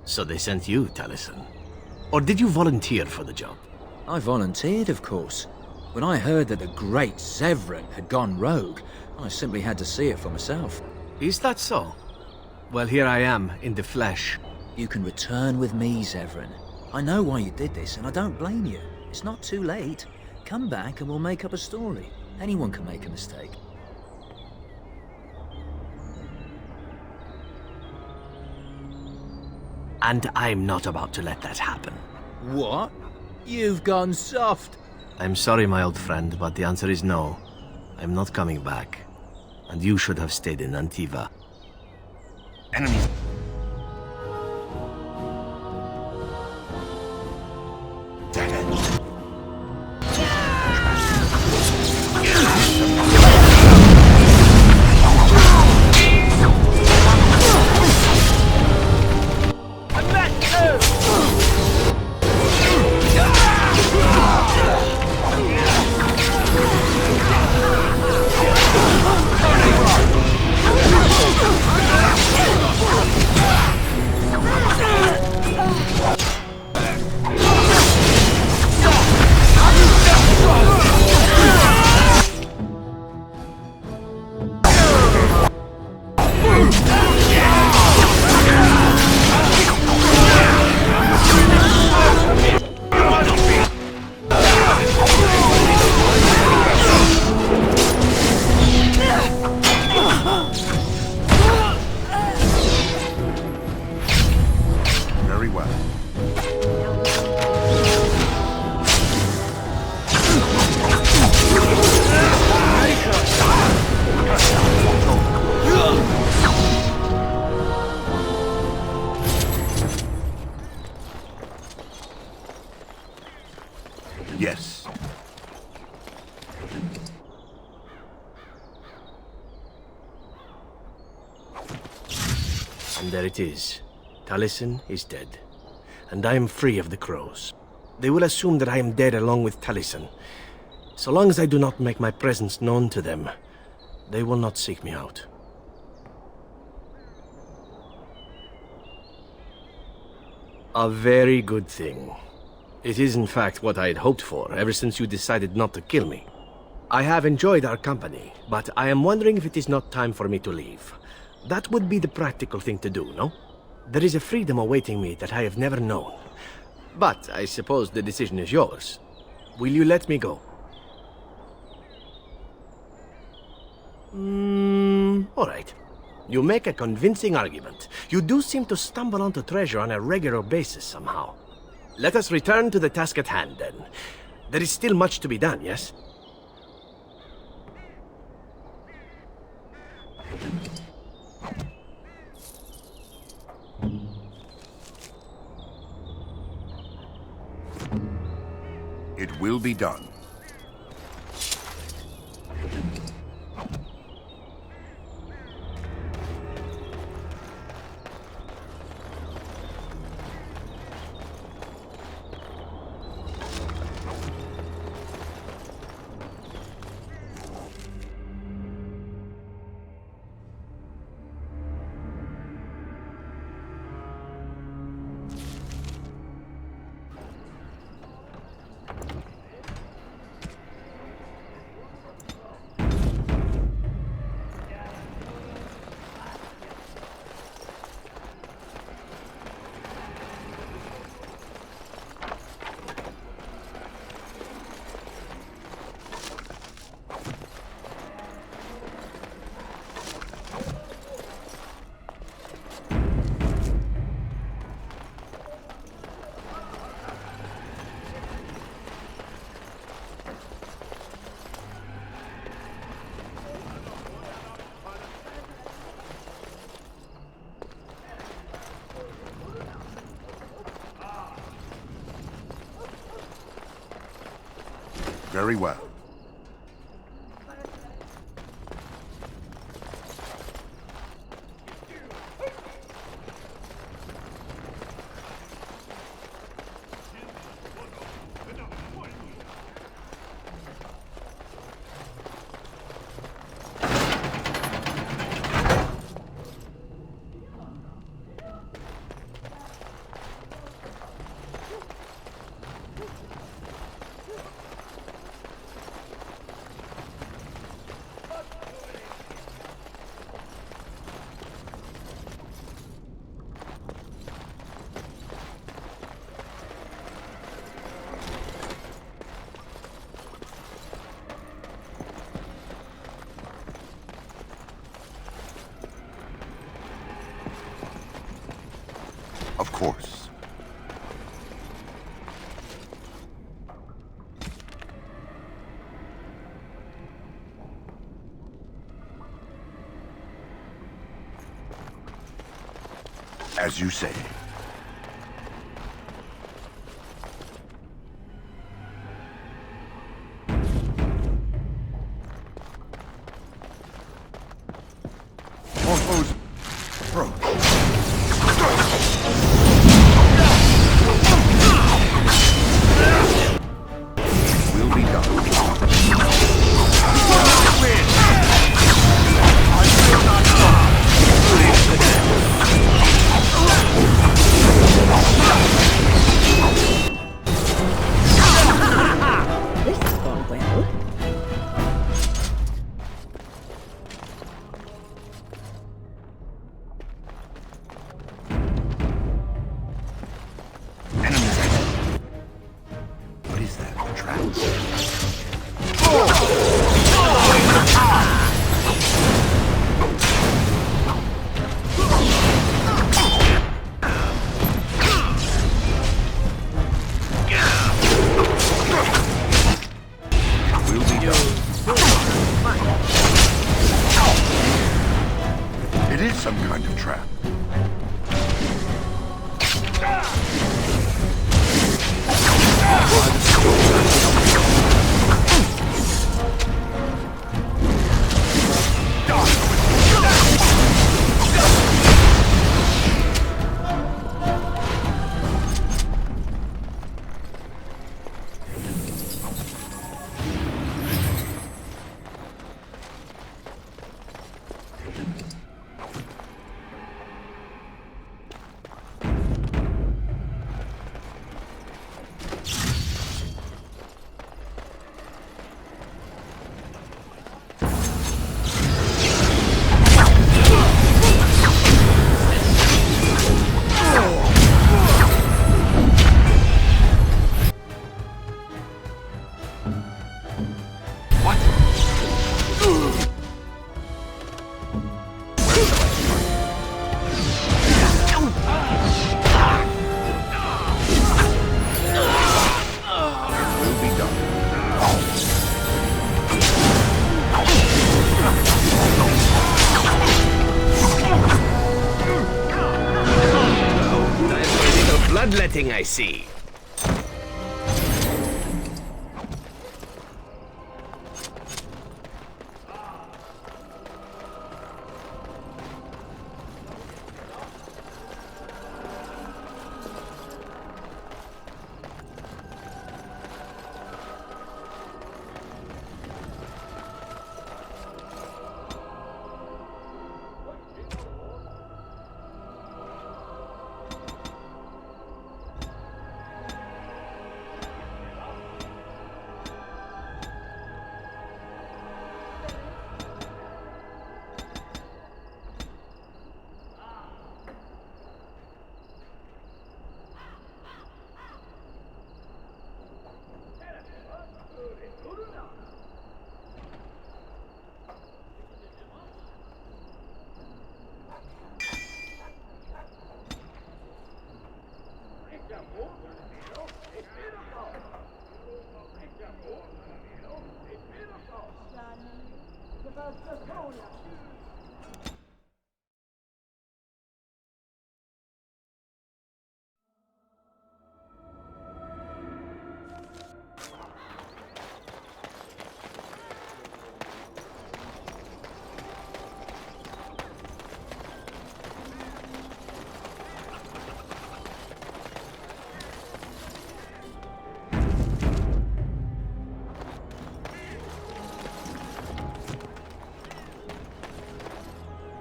So they sent you, Taliesin. Or did you volunteer for the job? I volunteered, of course. When I heard that the great Zevran had gone rogue, I simply had to see it for myself. Is that so? Well, here I am, in the flesh. You can return with me, Zevran. I know why you did this, and I don't blame you. It's not too late. Come back and we'll make up a story. Anyone can make a mistake. And I'm not about to let that happen. What? You've gone soft. I'm sorry, my old friend, but the answer is no. I'm not coming back. And you should have stayed in Antiva. Enemies. Dead end. Very well. Yes. And there it is. Taliesin is dead. And I am free of the crows. They will assume that I am dead along with Taliesin. So long as I do not make my presence known to them, they will not seek me out. A very good thing. It is in fact what I had hoped for ever since you decided not to kill me. I have enjoyed our company, but I am wondering if it is not time for me to leave. That would be the practical thing to do, no? There is a freedom awaiting me that I have never known. But I suppose the decision is yours. Will you let me go? All right. You make a convincing argument. You do seem to stumble onto treasure on a regular basis somehow. Let us return to the task at hand, then. There is still much to be done, yes? It will be done. Very well. Of course. As you say. All foes approach. Will be done. This has gone well. Enemies ahead. What is that? A trap? bloodletting, I see.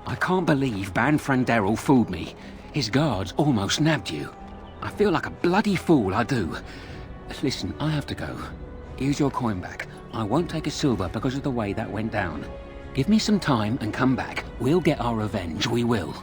I can't believe Banfran Daryl fooled me. His guards almost nabbed you. I feel like a bloody fool, I do. Listen, I have to go. Here's your coin back. I won't take a silver because of the way that went down. Give me some time and come back. We'll get our revenge, we will.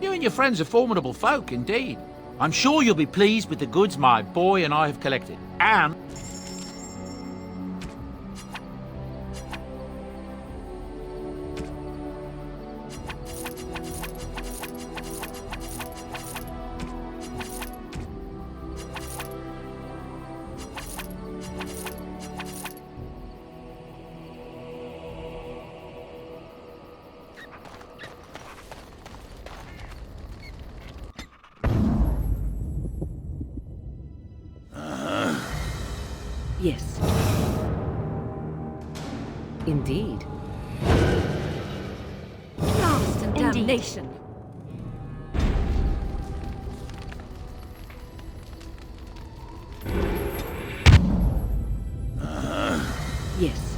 You and your friends are formidable folk, indeed. I'm sure you'll be pleased with the goods my boy and I have collected. And... Damnation! Yes.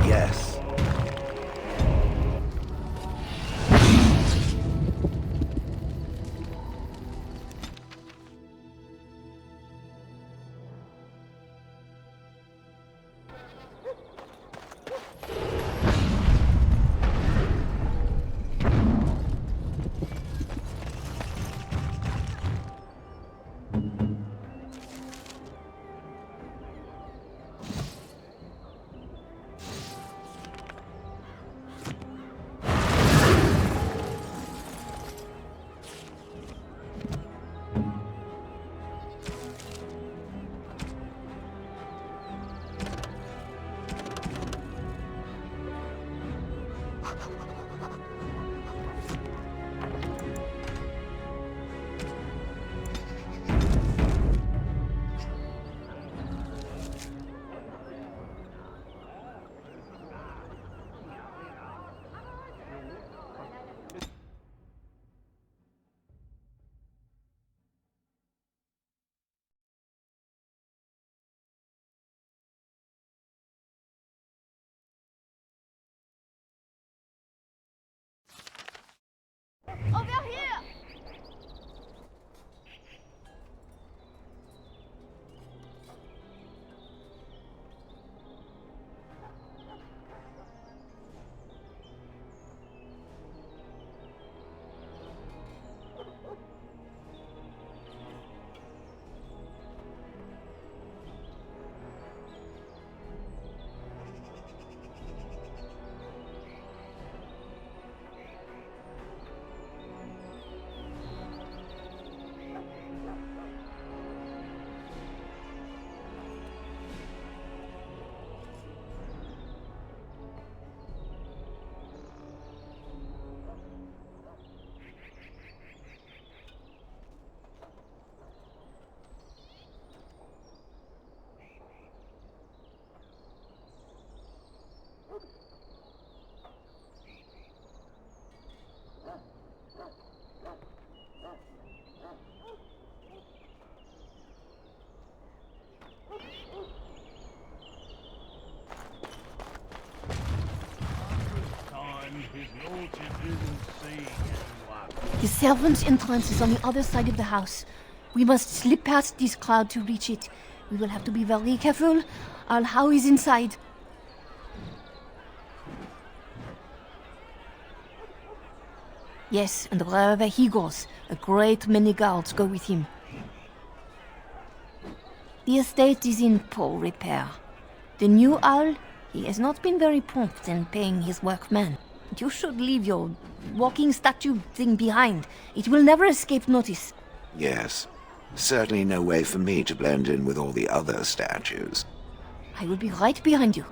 Yes. Over here! The servants' entrance is on the other side of the house. We must slip past this crowd to reach it. We will have to be very careful. Al-How is inside. Yes, and wherever he goes, a great many guards go with him. The estate is in poor repair. The new Al, he has not been very prompt in paying his workmen. You should leave your walking statue thing behind. It will never escape notice. Yes. Certainly no way for me to blend in with all the other statues. I will be right behind you.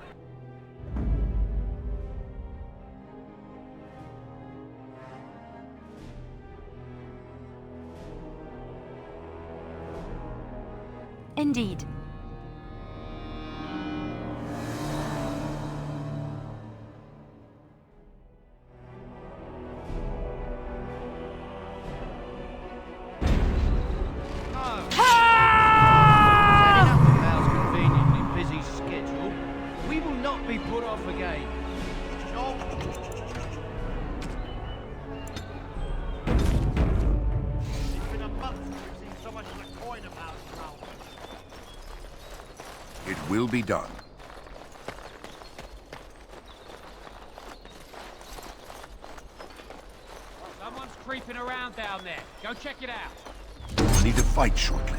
Indeed. It will be done. Someone's creeping around down there. Go check it out. We'll need to fight shortly.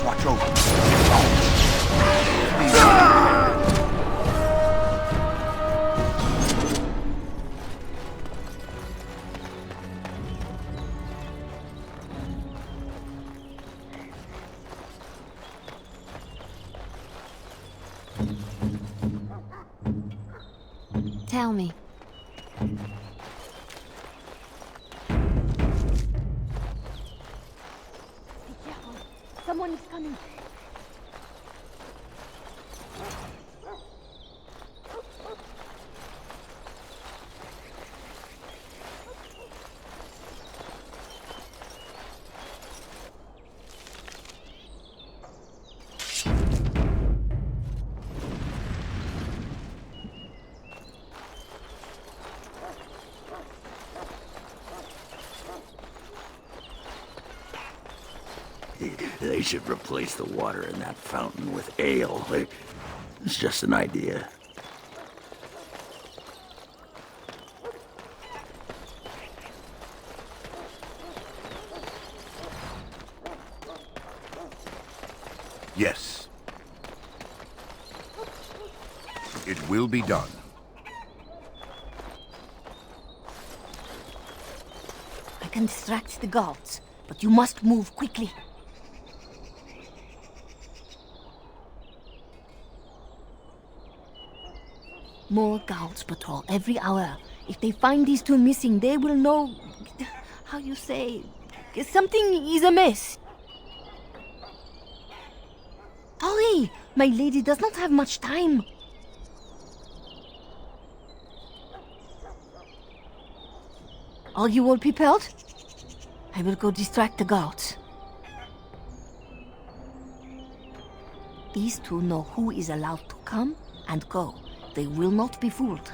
Watch over. tell me. Be careful. Someone is coming. They should replace the water in that fountain with ale. It's just an idea. Yes. It will be done. I can distract the guards, but you must move quickly. More guards patrol every hour. If they find these two missing, they will know... how you say... something is amiss. Hurry! My lady does not have much time. Are you all prepared? I will go distract the guards. These two know who is allowed to come and go. They will not be fooled,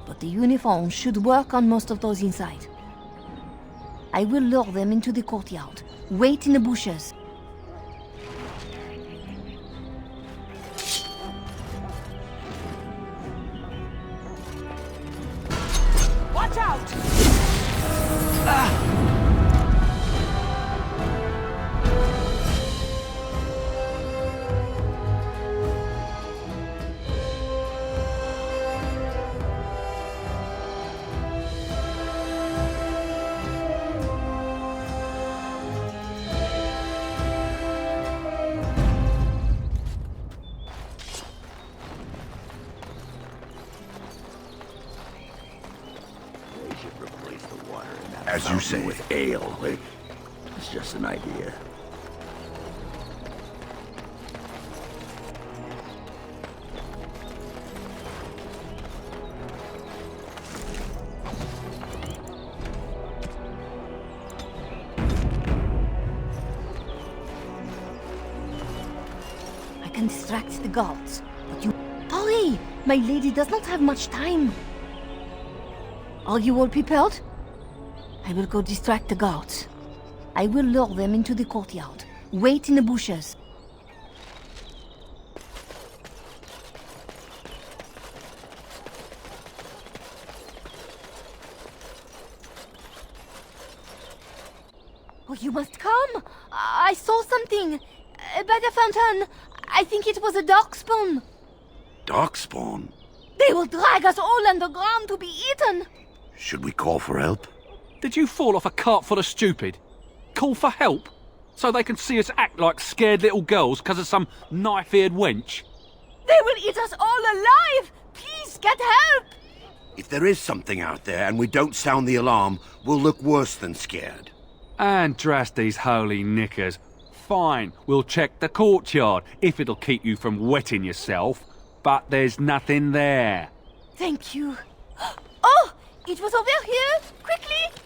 but the uniform should work on most of those inside. I will lure them into the courtyard. Wait in the bushes. Watch out! As you say. With ale. It's just an idea. I can distract the guards, but you... Hurry! My lady does not have much time. Are you all prepared? I will go distract the guards. I will lure them into the courtyard. Wait in the bushes. Oh, you must come! I saw something! By the fountain! I think it was a darkspawn! Darkspawn? They will drag us all underground to be eaten! Should we call for help? Did you fall off a cart full of stupid? Call for help? So they can see us act like scared little girls because of some knife-eared wench? They will eat us all alive! Please, get help! If there is something out there and we don't sound the alarm, we'll look worse than scared. And drast these holy knickers. Fine, we'll check the courtyard, if it'll keep you from wetting yourself. But there's nothing there. Thank you. Oh! It was over here! Quickly!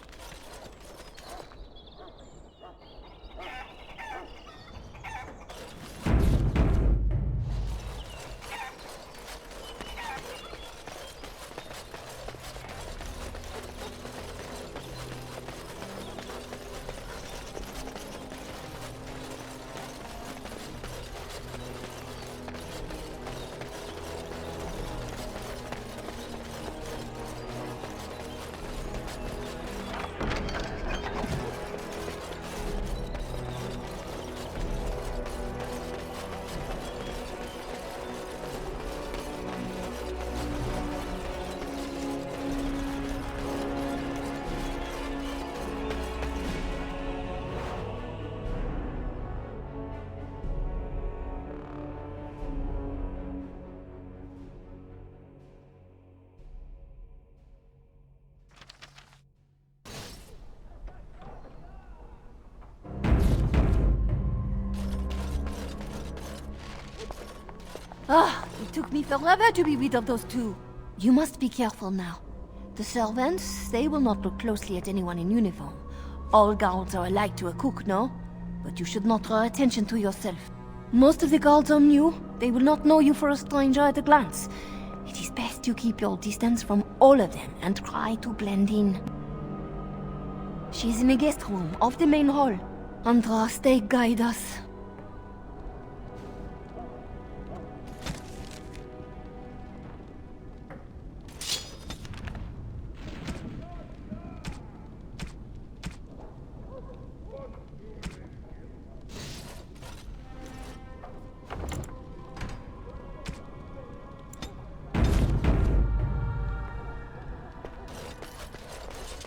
Ah, it took me forever to be rid of those two. You must be careful now. The servants, they will not look closely at anyone in uniform. All guards are alike to a cook, no? But you should not draw attention to yourself. Most of the guards are new. They will not know you for a stranger at a glance. It is best you keep your distance from all of them and try to blend in. She's in the guest room of the main hall. Andraste, guide us.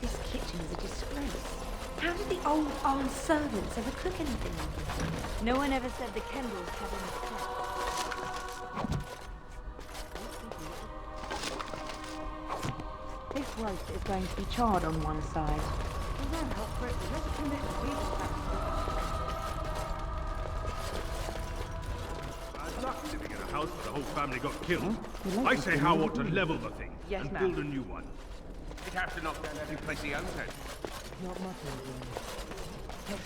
This kitchen is a disgrace. How did the old aunt servants ever cook anything like this? No one ever said the Kendalls had any cook. This roast is going to be charred on one side. Bad luck living in a house where the whole family got killed. I say How ought to level the thing and build a new one. He'd have to knock down every place he owns it. Not mutton,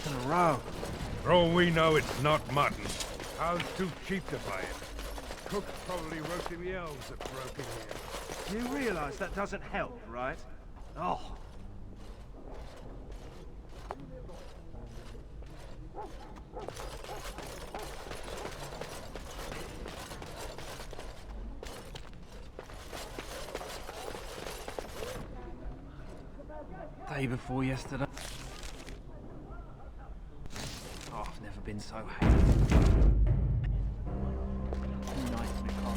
in a row. For all we know, it's not mutton. How's too cheap to buy it? Cook's probably roasting the elves that broke in here. You realize that doesn't help, right? Oh. Day before yesterday. Oh, I've never been so happy. 2 nights in a car.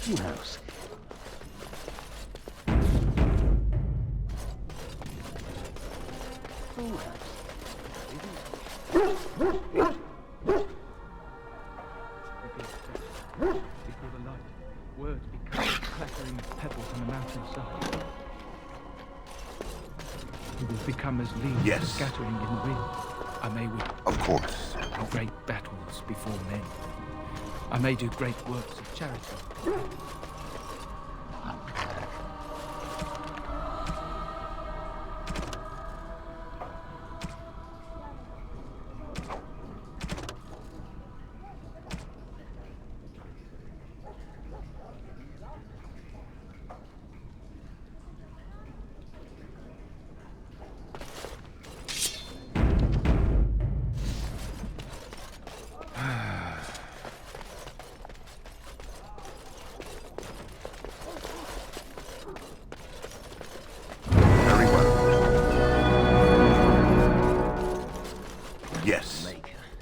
House. Before the light, words become clattering pebbles on the mountainside. We will become as leaves scattering in the wind. I may win. Of course. In great battles before men. I may do great works of charity.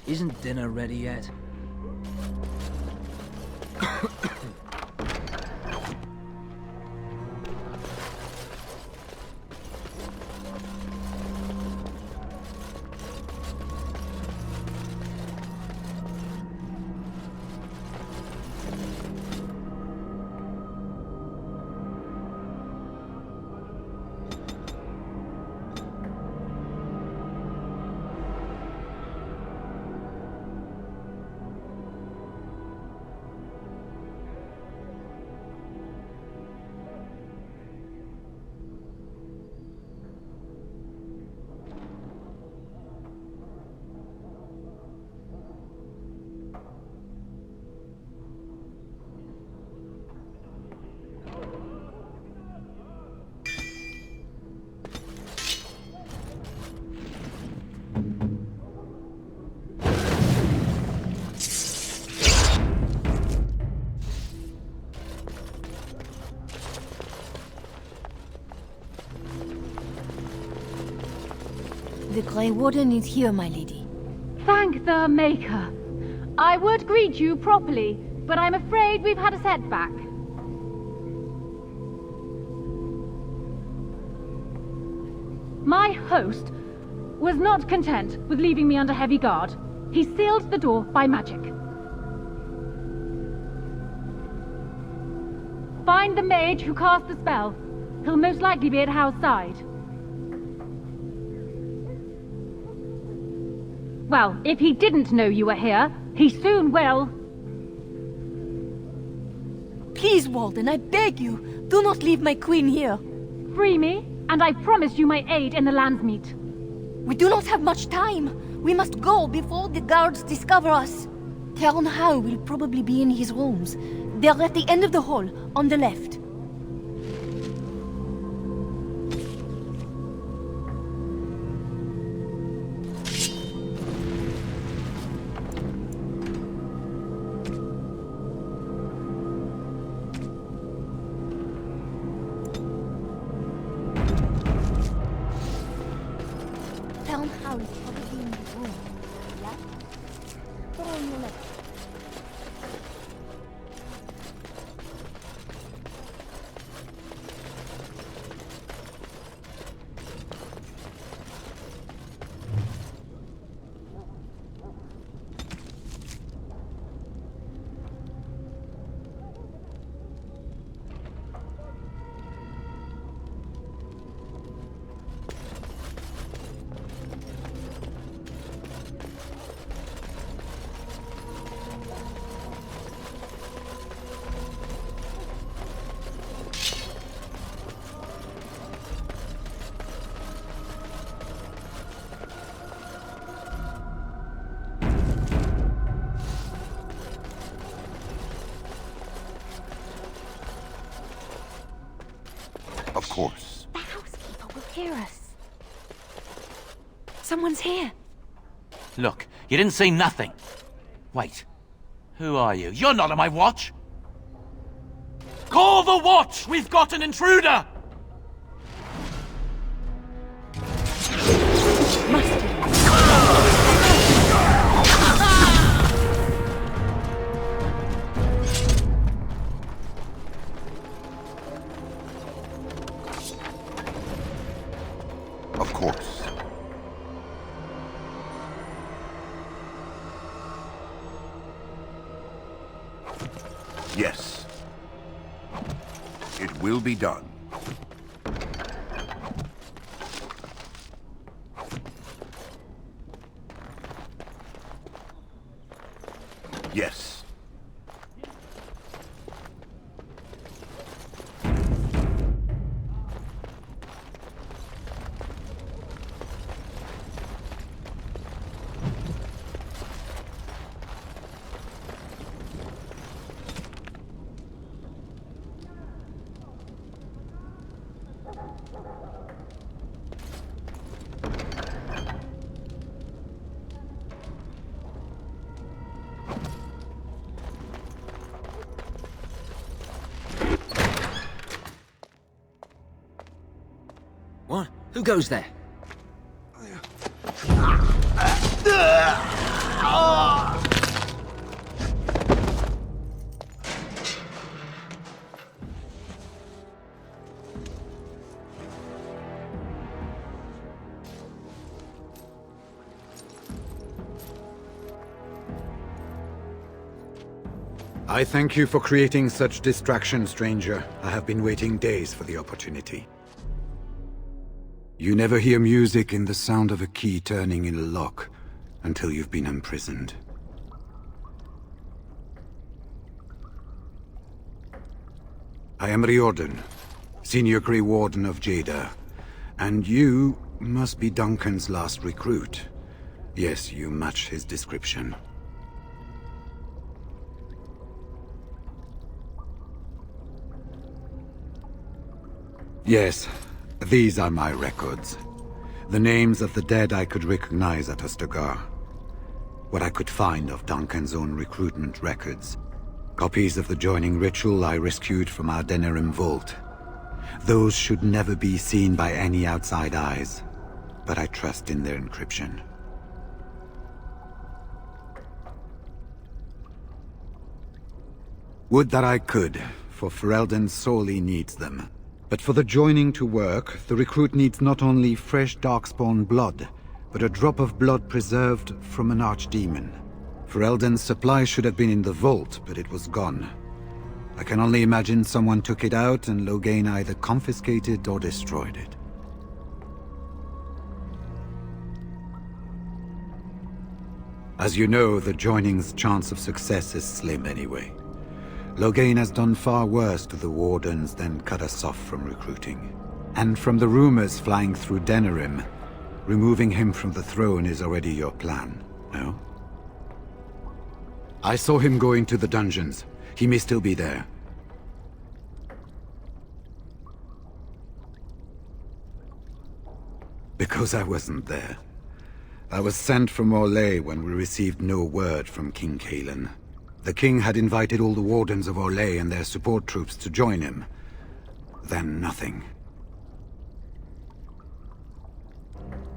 Isn't dinner ready yet? The Grey Warden is here, my lady. Thank the Maker. I would greet you properly, but I'm afraid we've had a setback. My host was not content with leaving me under heavy guard. He sealed the door by magic. Find the mage who cast the spell. He'll most likely be at Howe's side. Well, if he didn't know you were here, he soon will. Please, Walden, I beg you, do not leave my queen here. Free me, and I promise you my aid in the Landsmeet. We do not have much time. We must go before the guards discover us. Theron Howe will probably be in his rooms. They're at the end of the hall, on the left. Theron Howe is probably in his room. Yeah? Go on the left. Of course. The housekeeper will hear us. Someone's here. Look, you didn't say nothing. Wait. Who are you? You're not on my watch! Call the watch! We've got an intruder! Of course. Yes. It will be done. Yes. What? Who goes there? I thank you for creating such distraction, stranger. I have been waiting days for the opportunity. You never hear music in the sound of a key turning in a lock until you've been imprisoned. I am Riordan, Senior Grey Warden of Jada, and you must be Duncan's last recruit. Yes, you match his description. Yes, these are my records. The names of the dead I could recognize at Ostagar. What I could find of Duncan's own recruitment records. Copies of the joining ritual I rescued from our Denerim vault. Those should never be seen by any outside eyes. but I trust in their encryption. Would that I could, for Ferelden sorely needs them. But for the joining to work, the recruit needs not only fresh Darkspawn blood, but a drop of blood preserved from an archdemon. Ferelden's supply should have been in the vault, but it was gone. I can only imagine someone took it out and Loghain either confiscated or destroyed it. As you know, the joining's chance of success is slim anyway. Loghain has done far worse to the Wardens than cut us off from recruiting. And from the rumors flying through Denerim, removing him from the throne is already your plan, no? I saw him going to the dungeons. He may still be there. Because I wasn't there. I was sent from Orlais when we received no word from King Cailan. The king had invited all the Wardens of Orlais and their support troops to join him. Then nothing.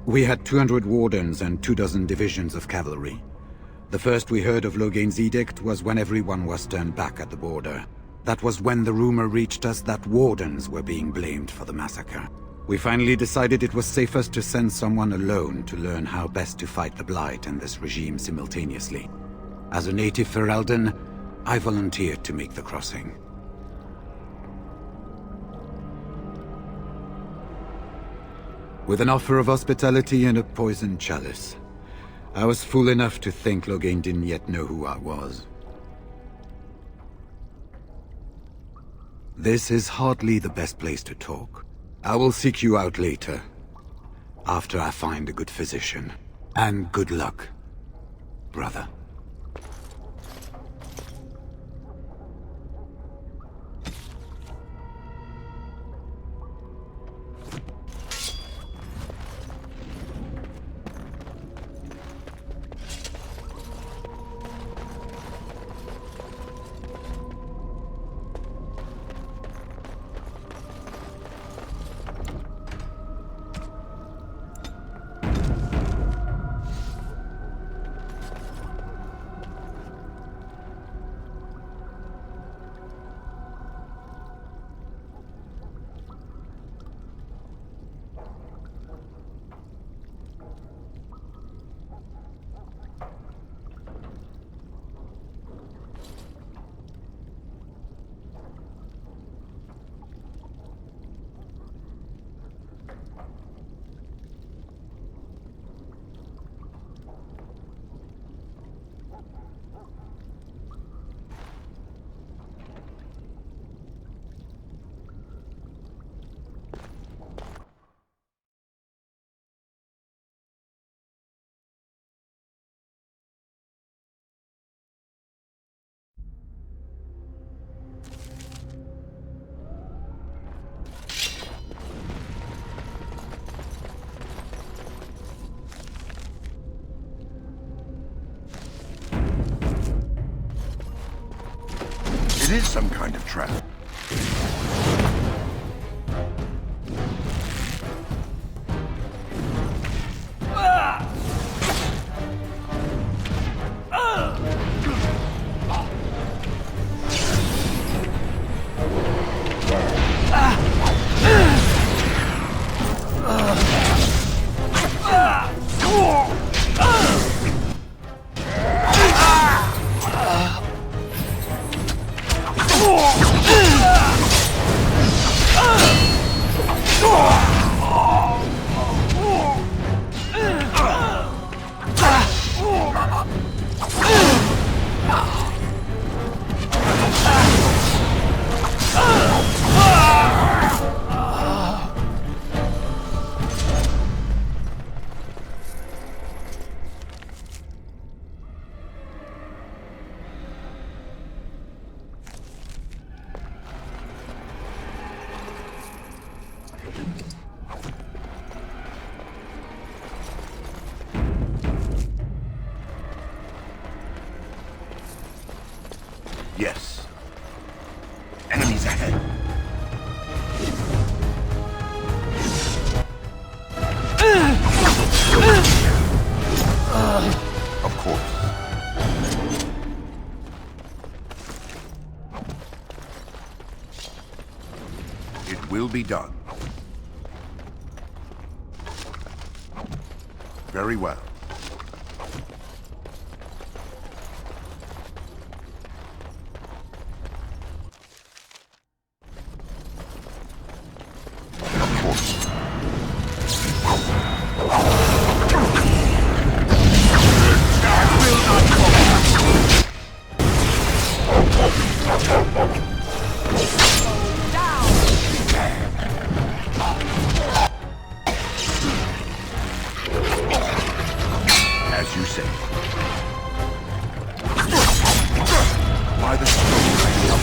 We had 200 Wardens and 24 divisions of cavalry. The first we heard of Loghain's edict was when everyone was turned back at the border. That was when the rumor reached us that Wardens were being blamed for the massacre. We finally decided it was safest to send someone alone to learn how best to fight the Blight and this regime simultaneously. As a native Ferelden, I volunteered to make the crossing. With an offer of hospitality and a poisoned chalice. I was fool enough to think Loghain didn't yet know who I was. This is hardly the best place to talk. I will seek you out later, after I find a good physician. And good luck, brother. It is some kind of trap. Yes. Enemies ahead. be done. Very well. As you say. By the stone I shall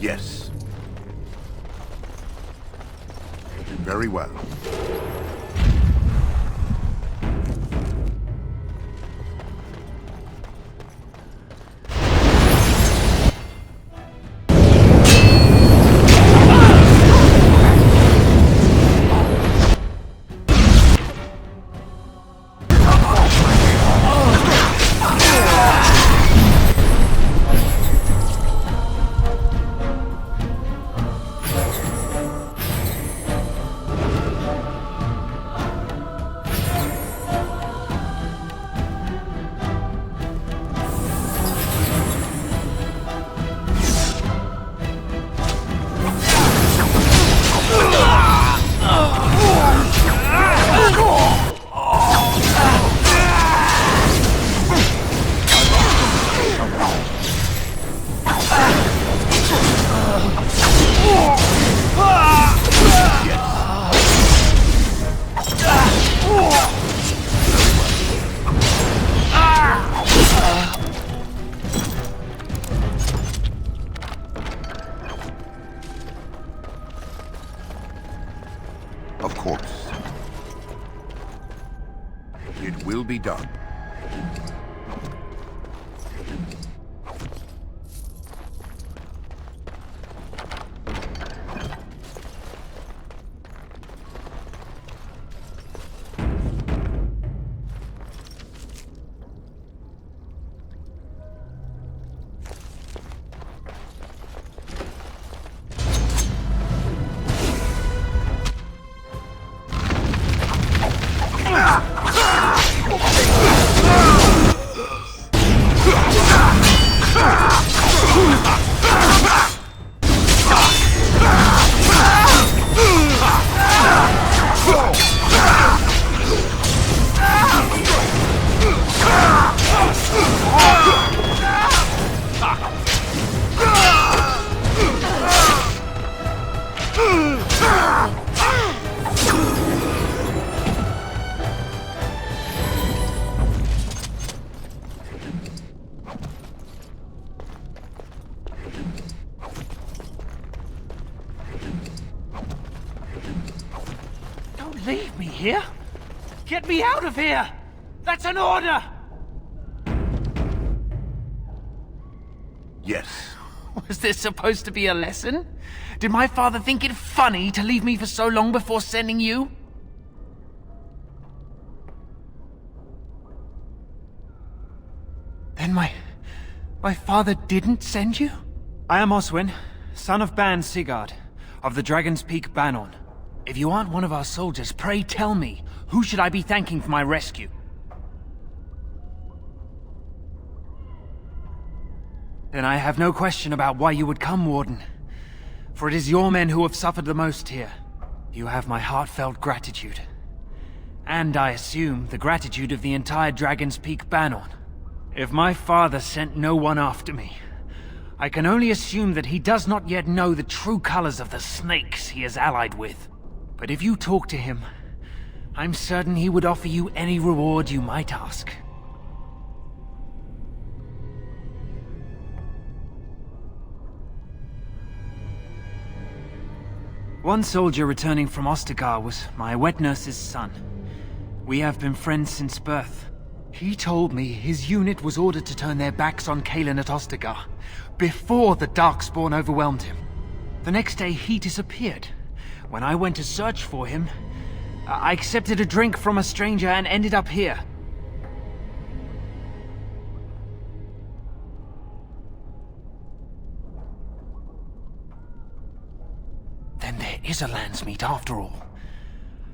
Yes. Very well. Of course. It will be done. Leave me here? Get me out of here! That's an order! Yes. Was this supposed to be a lesson? Did my father think it funny to leave me for so long before sending you? Then my father didn't send you? I am Oswin, son of Ban Sigurd, of the Dragon's Peak Banon. If you aren't one of our soldiers, pray tell me, who should I be thanking for my rescue? Then I have no question about why you would come, Warden. For it is your men who have suffered the most here. You have my heartfelt gratitude. And I assume the gratitude of the entire Dragon's Peak Banon. If my father sent no one after me, I can only assume that he does not yet know the true colors of the snakes he is allied with. But if you talk to him, I'm certain he would offer you any reward you might ask. One soldier returning from Ostagar was my wet nurse's son. We have been friends since birth. He told me his unit was ordered to turn their backs on Kalen at Ostagar, before the Darkspawn overwhelmed him. The next day he disappeared. When I went to search for him, I accepted a drink from a stranger and ended up here. Then there is a Landsmeet after all.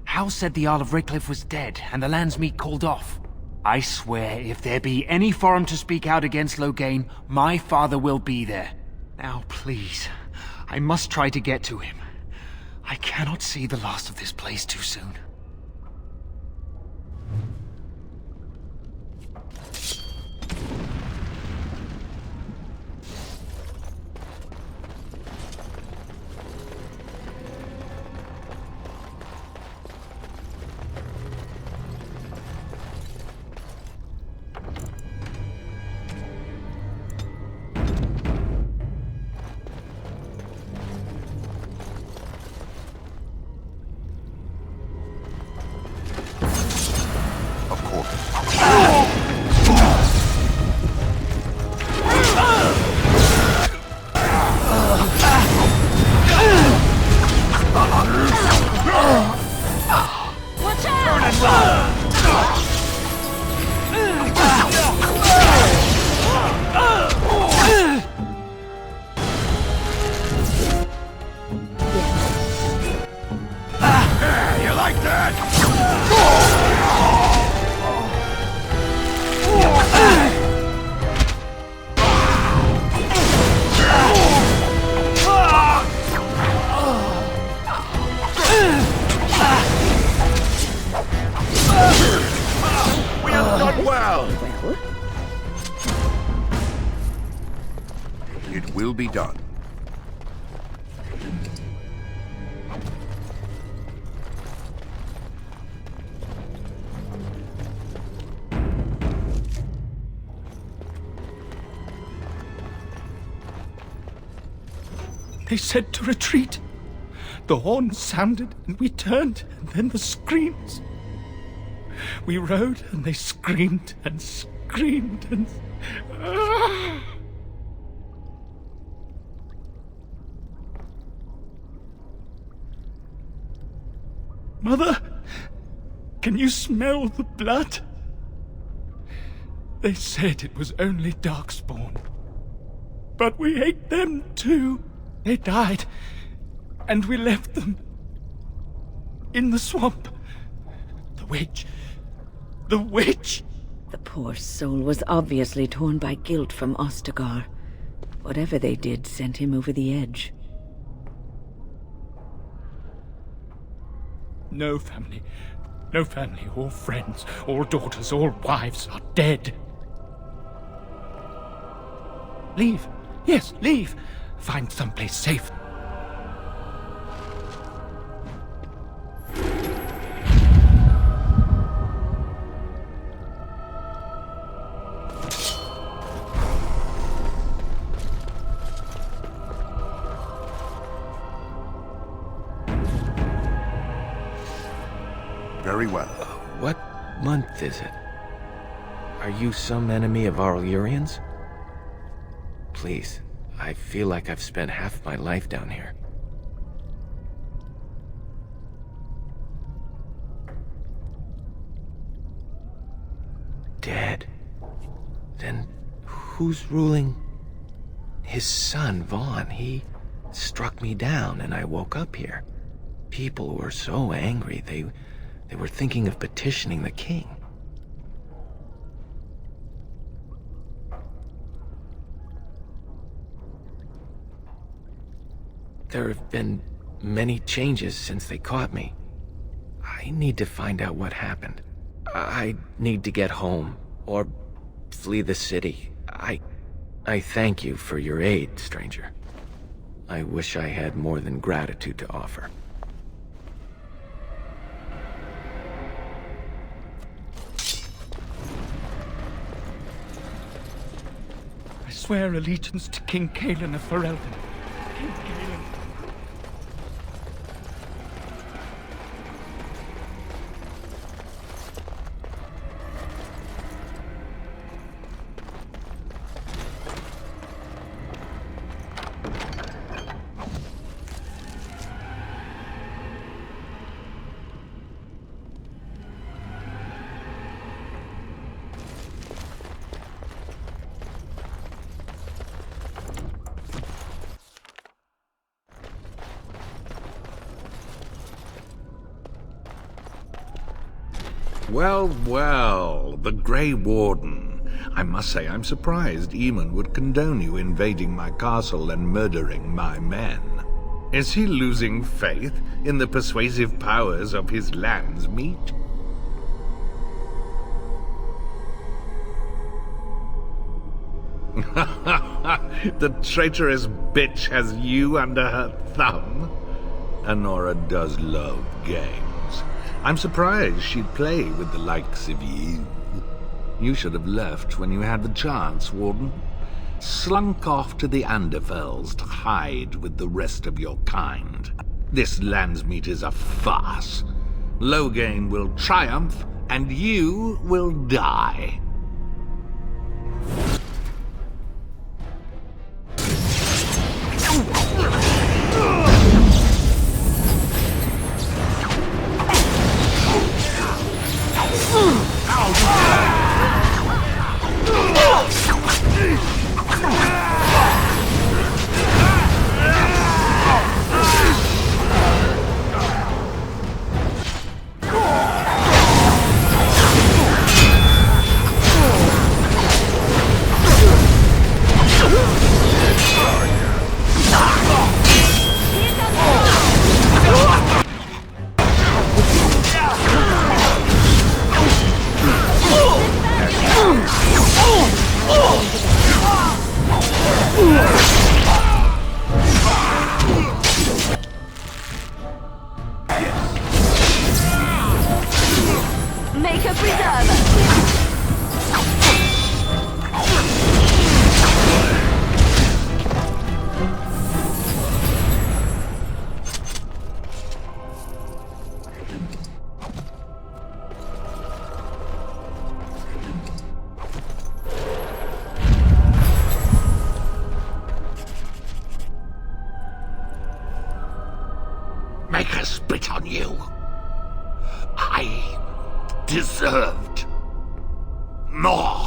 Hal said the Earl of Redcliffe was dead and the Landsmeet called off. I swear if there be any forum to speak out against Loghain, my father will be there. Now please, I must try to get to him. I cannot see the last of this place too soon. It will be done. They said to retreat. The horn sounded and we turned, and then the screams. We rode and they screamed and screamed and... Mother, can you smell the blood? They said it was only Darkspawn. But we ate them too. They died, and we left them in the swamp. The witch. The witch! The poor soul was obviously torn by guilt from Ostagar. Whatever they did sent him over the edge. No family or friends, or daughters, or wives are dead. Leave. Yes, leave. Find someplace safe. Very well. What month is it? Are you some enemy of our Illyrians? Please, I feel like I've spent half my life down here. Dead. Then who's ruling? His son, Vaughn. He struck me down and I woke up here. People were so angry, they were thinking of petitioning the king. There have been many changes since they caught me. I need to find out what happened. I need to get home, or flee the city. I thank you for your aid, stranger. I wish I had more than gratitude to offer. I swear allegiance to King Cailan of Ferelden. King Cailan. Well, well, the Grey Warden. I must say I'm surprised Eamon would condone you invading my castle and murdering my men. Is he losing faith in the persuasive powers of his Landsmeet? The traitorous bitch has you under her thumb. Honora does love games. I'm surprised she'd play with the likes of you. You should have left when you had the chance, Warden. Slunk off to the Anderfells to hide with the rest of your kind. This Landsmeet is a farce. Loghain will triumph, and you will die. Make a preserver. Make her spit on you. I deserved more.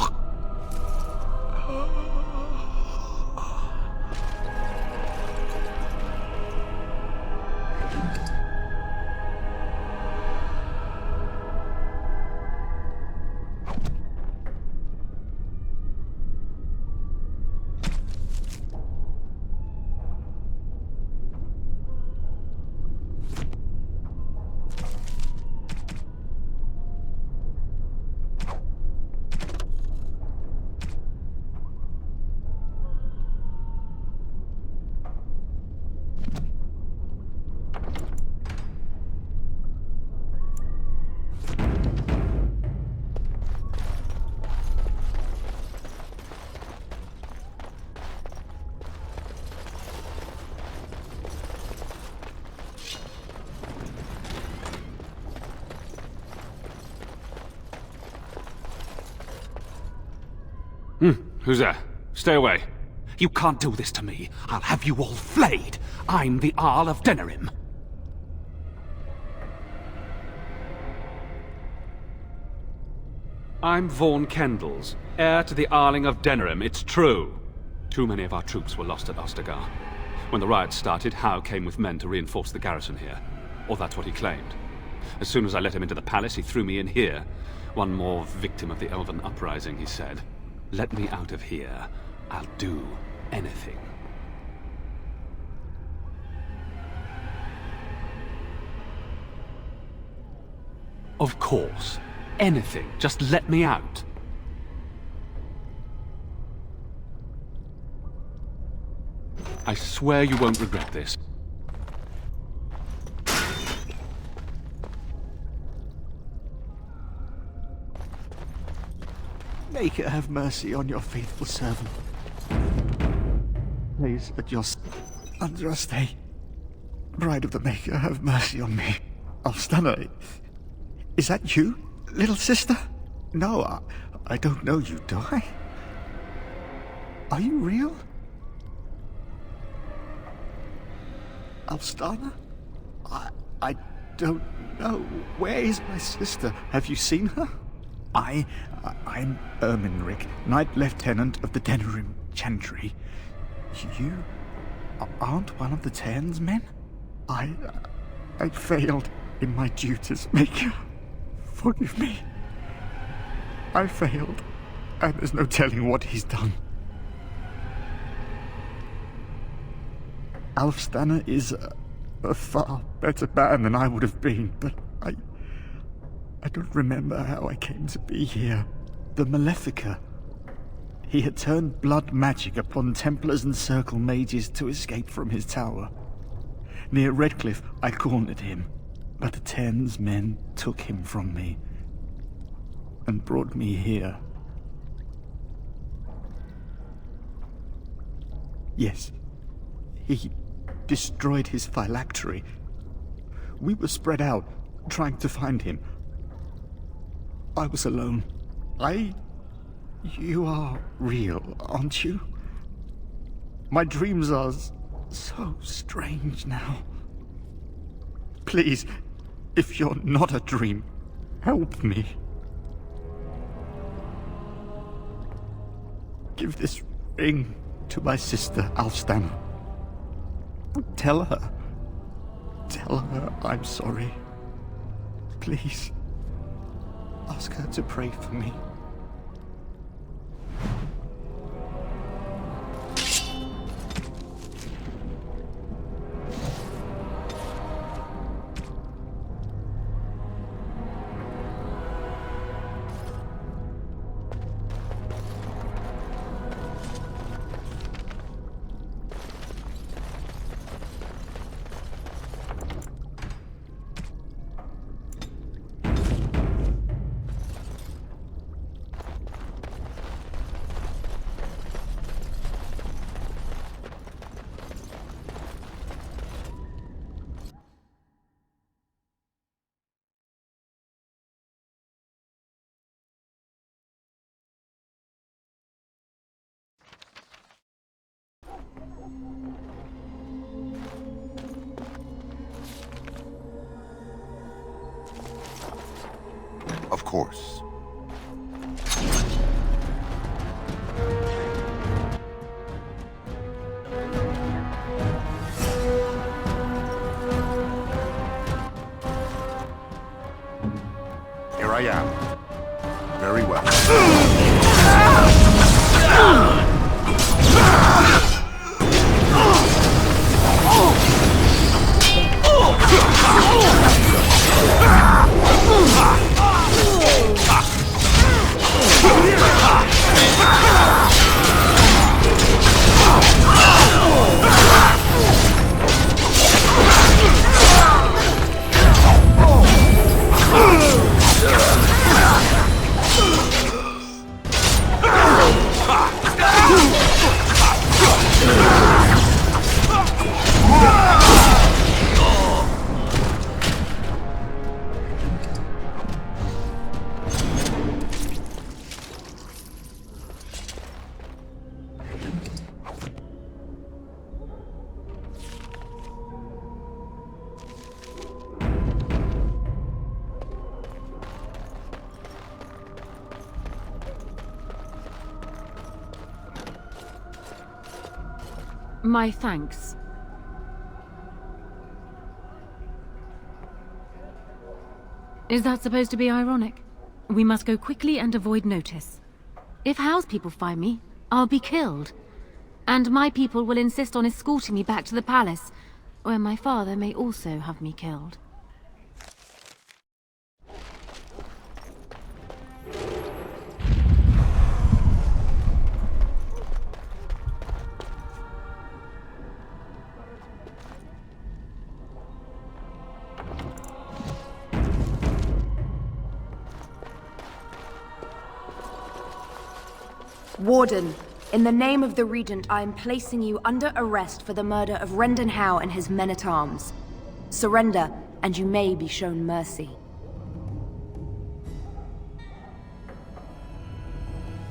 Who's there? Stay away. You can't do this to me. I'll have you all flayed. I'm the Arl of Denerim. I'm Vaughan Kendalls, heir to the Arling of Denerim, it's true. Too many of our troops were lost at Ostagar. When the riots started, Howe came with men to reinforce the garrison here. Or that's what he claimed. As soon as I let him into the palace, he threw me in here. One more victim of the Elven uprising, he said. Let me out of here. I'll do anything. Of course. Anything. Just let me out. I swear you won't regret this. Maker, have mercy on your faithful servant. Please, at your under a stay. Bride of the Maker, have mercy on me. Alstana, is that you, little sister? No, I don't know you, do I? Are you real? Alstana? I don't know. Where is my sister? Have you seen her? I'm Erminric, Knight Lieutenant of the Denerim Chantry. You aren't one of the Tairn's men? I failed in my duties, Maker. Forgive me. I failed, and there's no telling what he's done. Alfstana is a far better man than I would have been, but I don't remember how I came to be here. The Malefica. He had turned blood magic upon Templars and Circle mages to escape from his tower. Near Redcliffe, I cornered him, but the Tairn's men took him from me and brought me here. Yes, he destroyed his phylactery. We were spread out, trying to find him. I was alone. You are real, aren't you? My dreams are so strange now. Please, if you're not a dream, help me. Give this ring to my sister, Alfstana. Tell her I'm sorry. Please, ask her to pray for me. Of course. Here I am. Very well. My thanks. Is that supposed to be ironic? We must go quickly and avoid notice. If House people find me, I'll be killed. And my people will insist on escorting me back to the palace, where my father may also have me killed. Warden, in the name of the Regent, I am placing you under arrest for the murder of Rendon Howe and his men-at-arms. Surrender, and you may be shown mercy.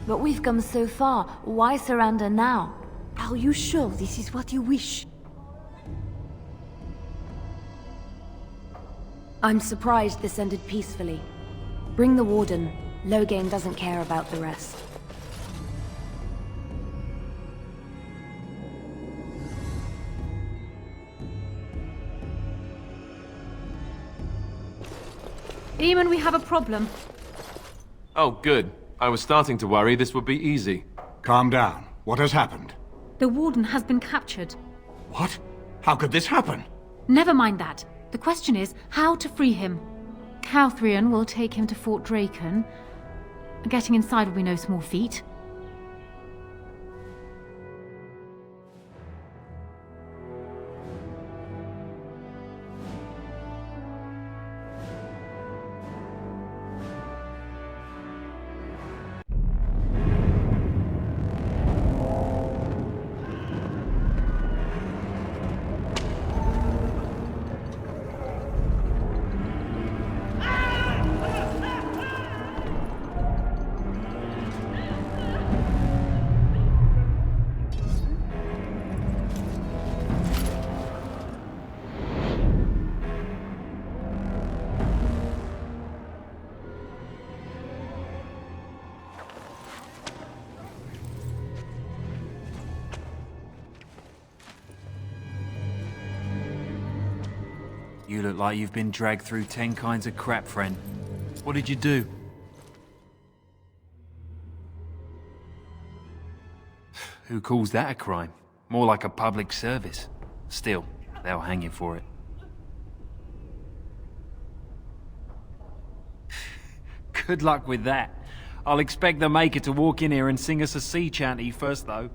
But we've come so far. Why surrender now? Are you sure this is what you wish? I'm surprised this ended peacefully. Bring the Warden. Loghain doesn't care about the rest. Eamon, we have a problem. Oh, good. I was starting to worry this would be easy. Calm down. What has happened? The Warden has been captured. What? How could this happen? Never mind that. The question is how to free him. Cowthrion will take him to Fort Draken. Getting inside will be no small feat. You look like you've been dragged through 10 kinds of crap, friend. What did you do? Who calls that a crime? More like a public service. Still, they'll hang you for it. Good luck with that. I'll expect the Maker to walk in here and sing us a sea chanty first, though.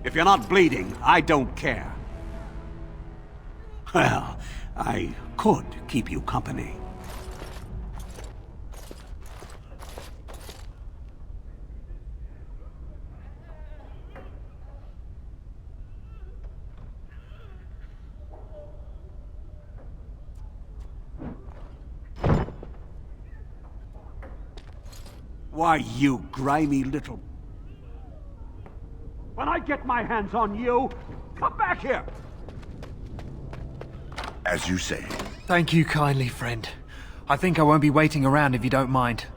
If you're not bleeding, I don't care. Well, I could keep you company. Why, you grimy little... When I get my hands on you, come back here! As you say. Thank you kindly, friend. I think I won't be waiting around if you don't mind.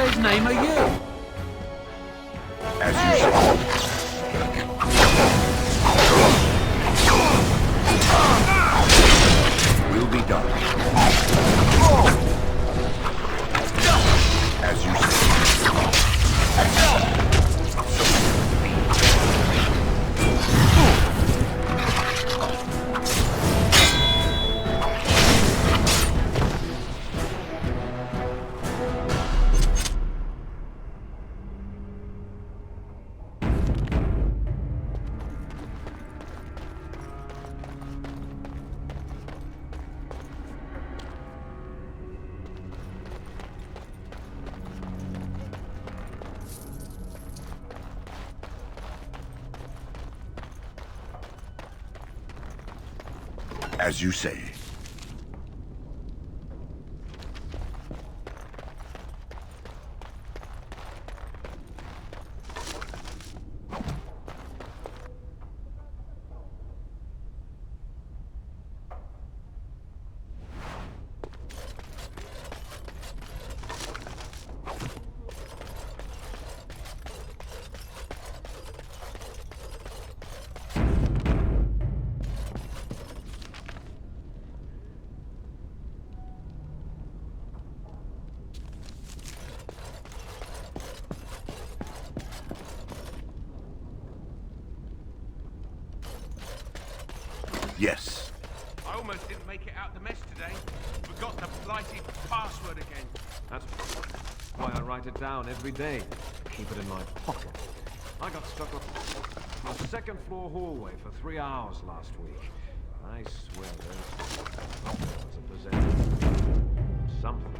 Whose name are you? As you say. Will be done. As you say. As you say. Yes. I almost didn't make it out the mess today. Forgot the blighted password again. That's why I write it down every day. Keep it in my pocket. I got stuck up in the second floor hallway for 3 hours last week. I swear those was a possession. Something.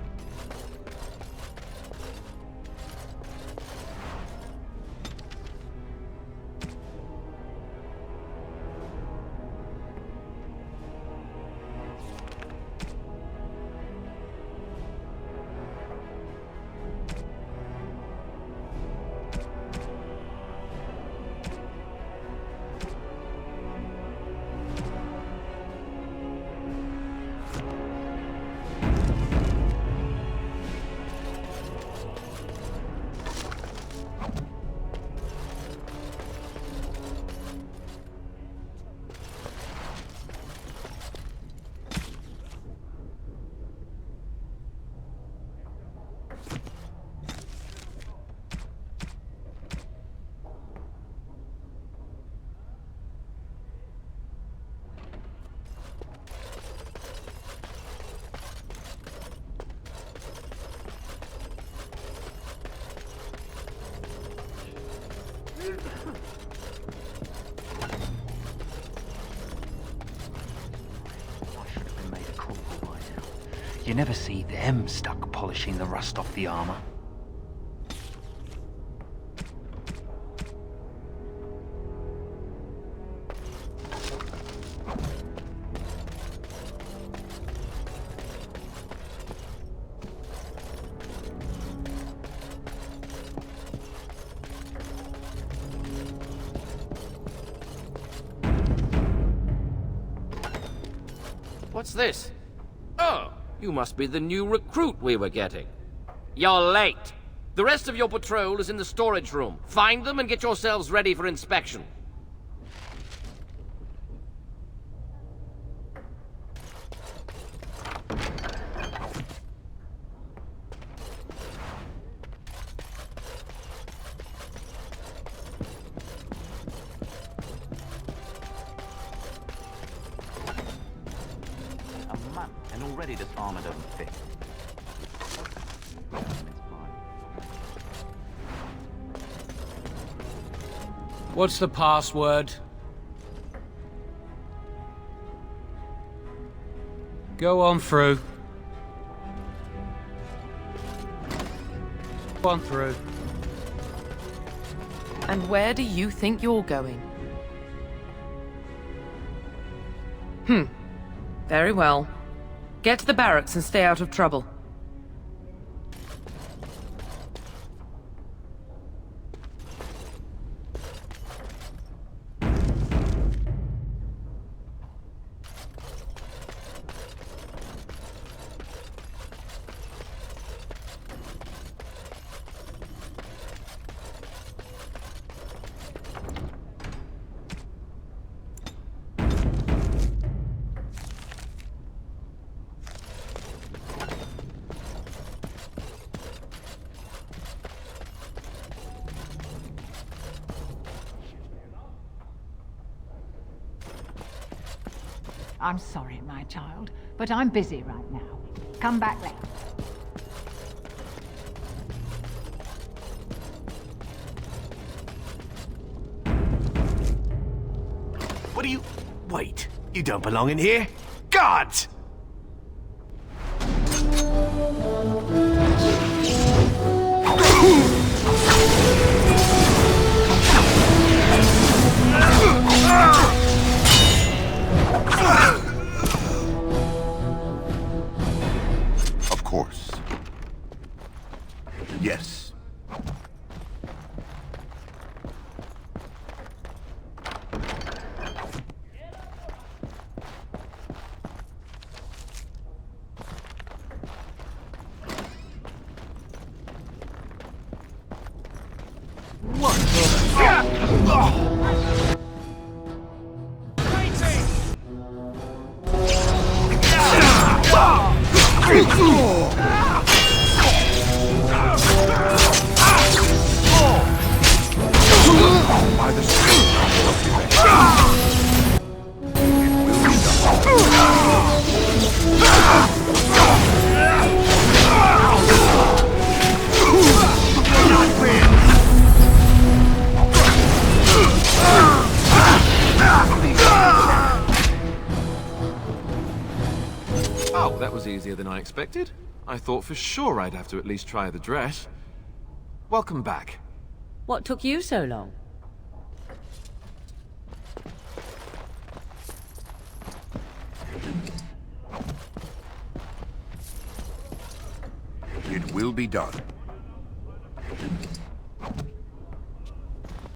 You never see them stuck polishing the rust off the armor. What's this? Oh, you must be the new recruit we were getting. You're late. The rest of your patrol is in the storage room. Find them and get yourselves ready for inspection. A month, and already this armor doesn't fit. What's the password? Go on through. Go on through. And where do you think you're going? Very well. Get to the barracks and stay out of trouble. I'm sorry, my child, but I'm busy right now. Come back later. What do you... Wait, you don't belong in here? Guards! easier than I expected. I thought for sure I'd have to at least try the dress. Welcome back. What took you so long? It will be done.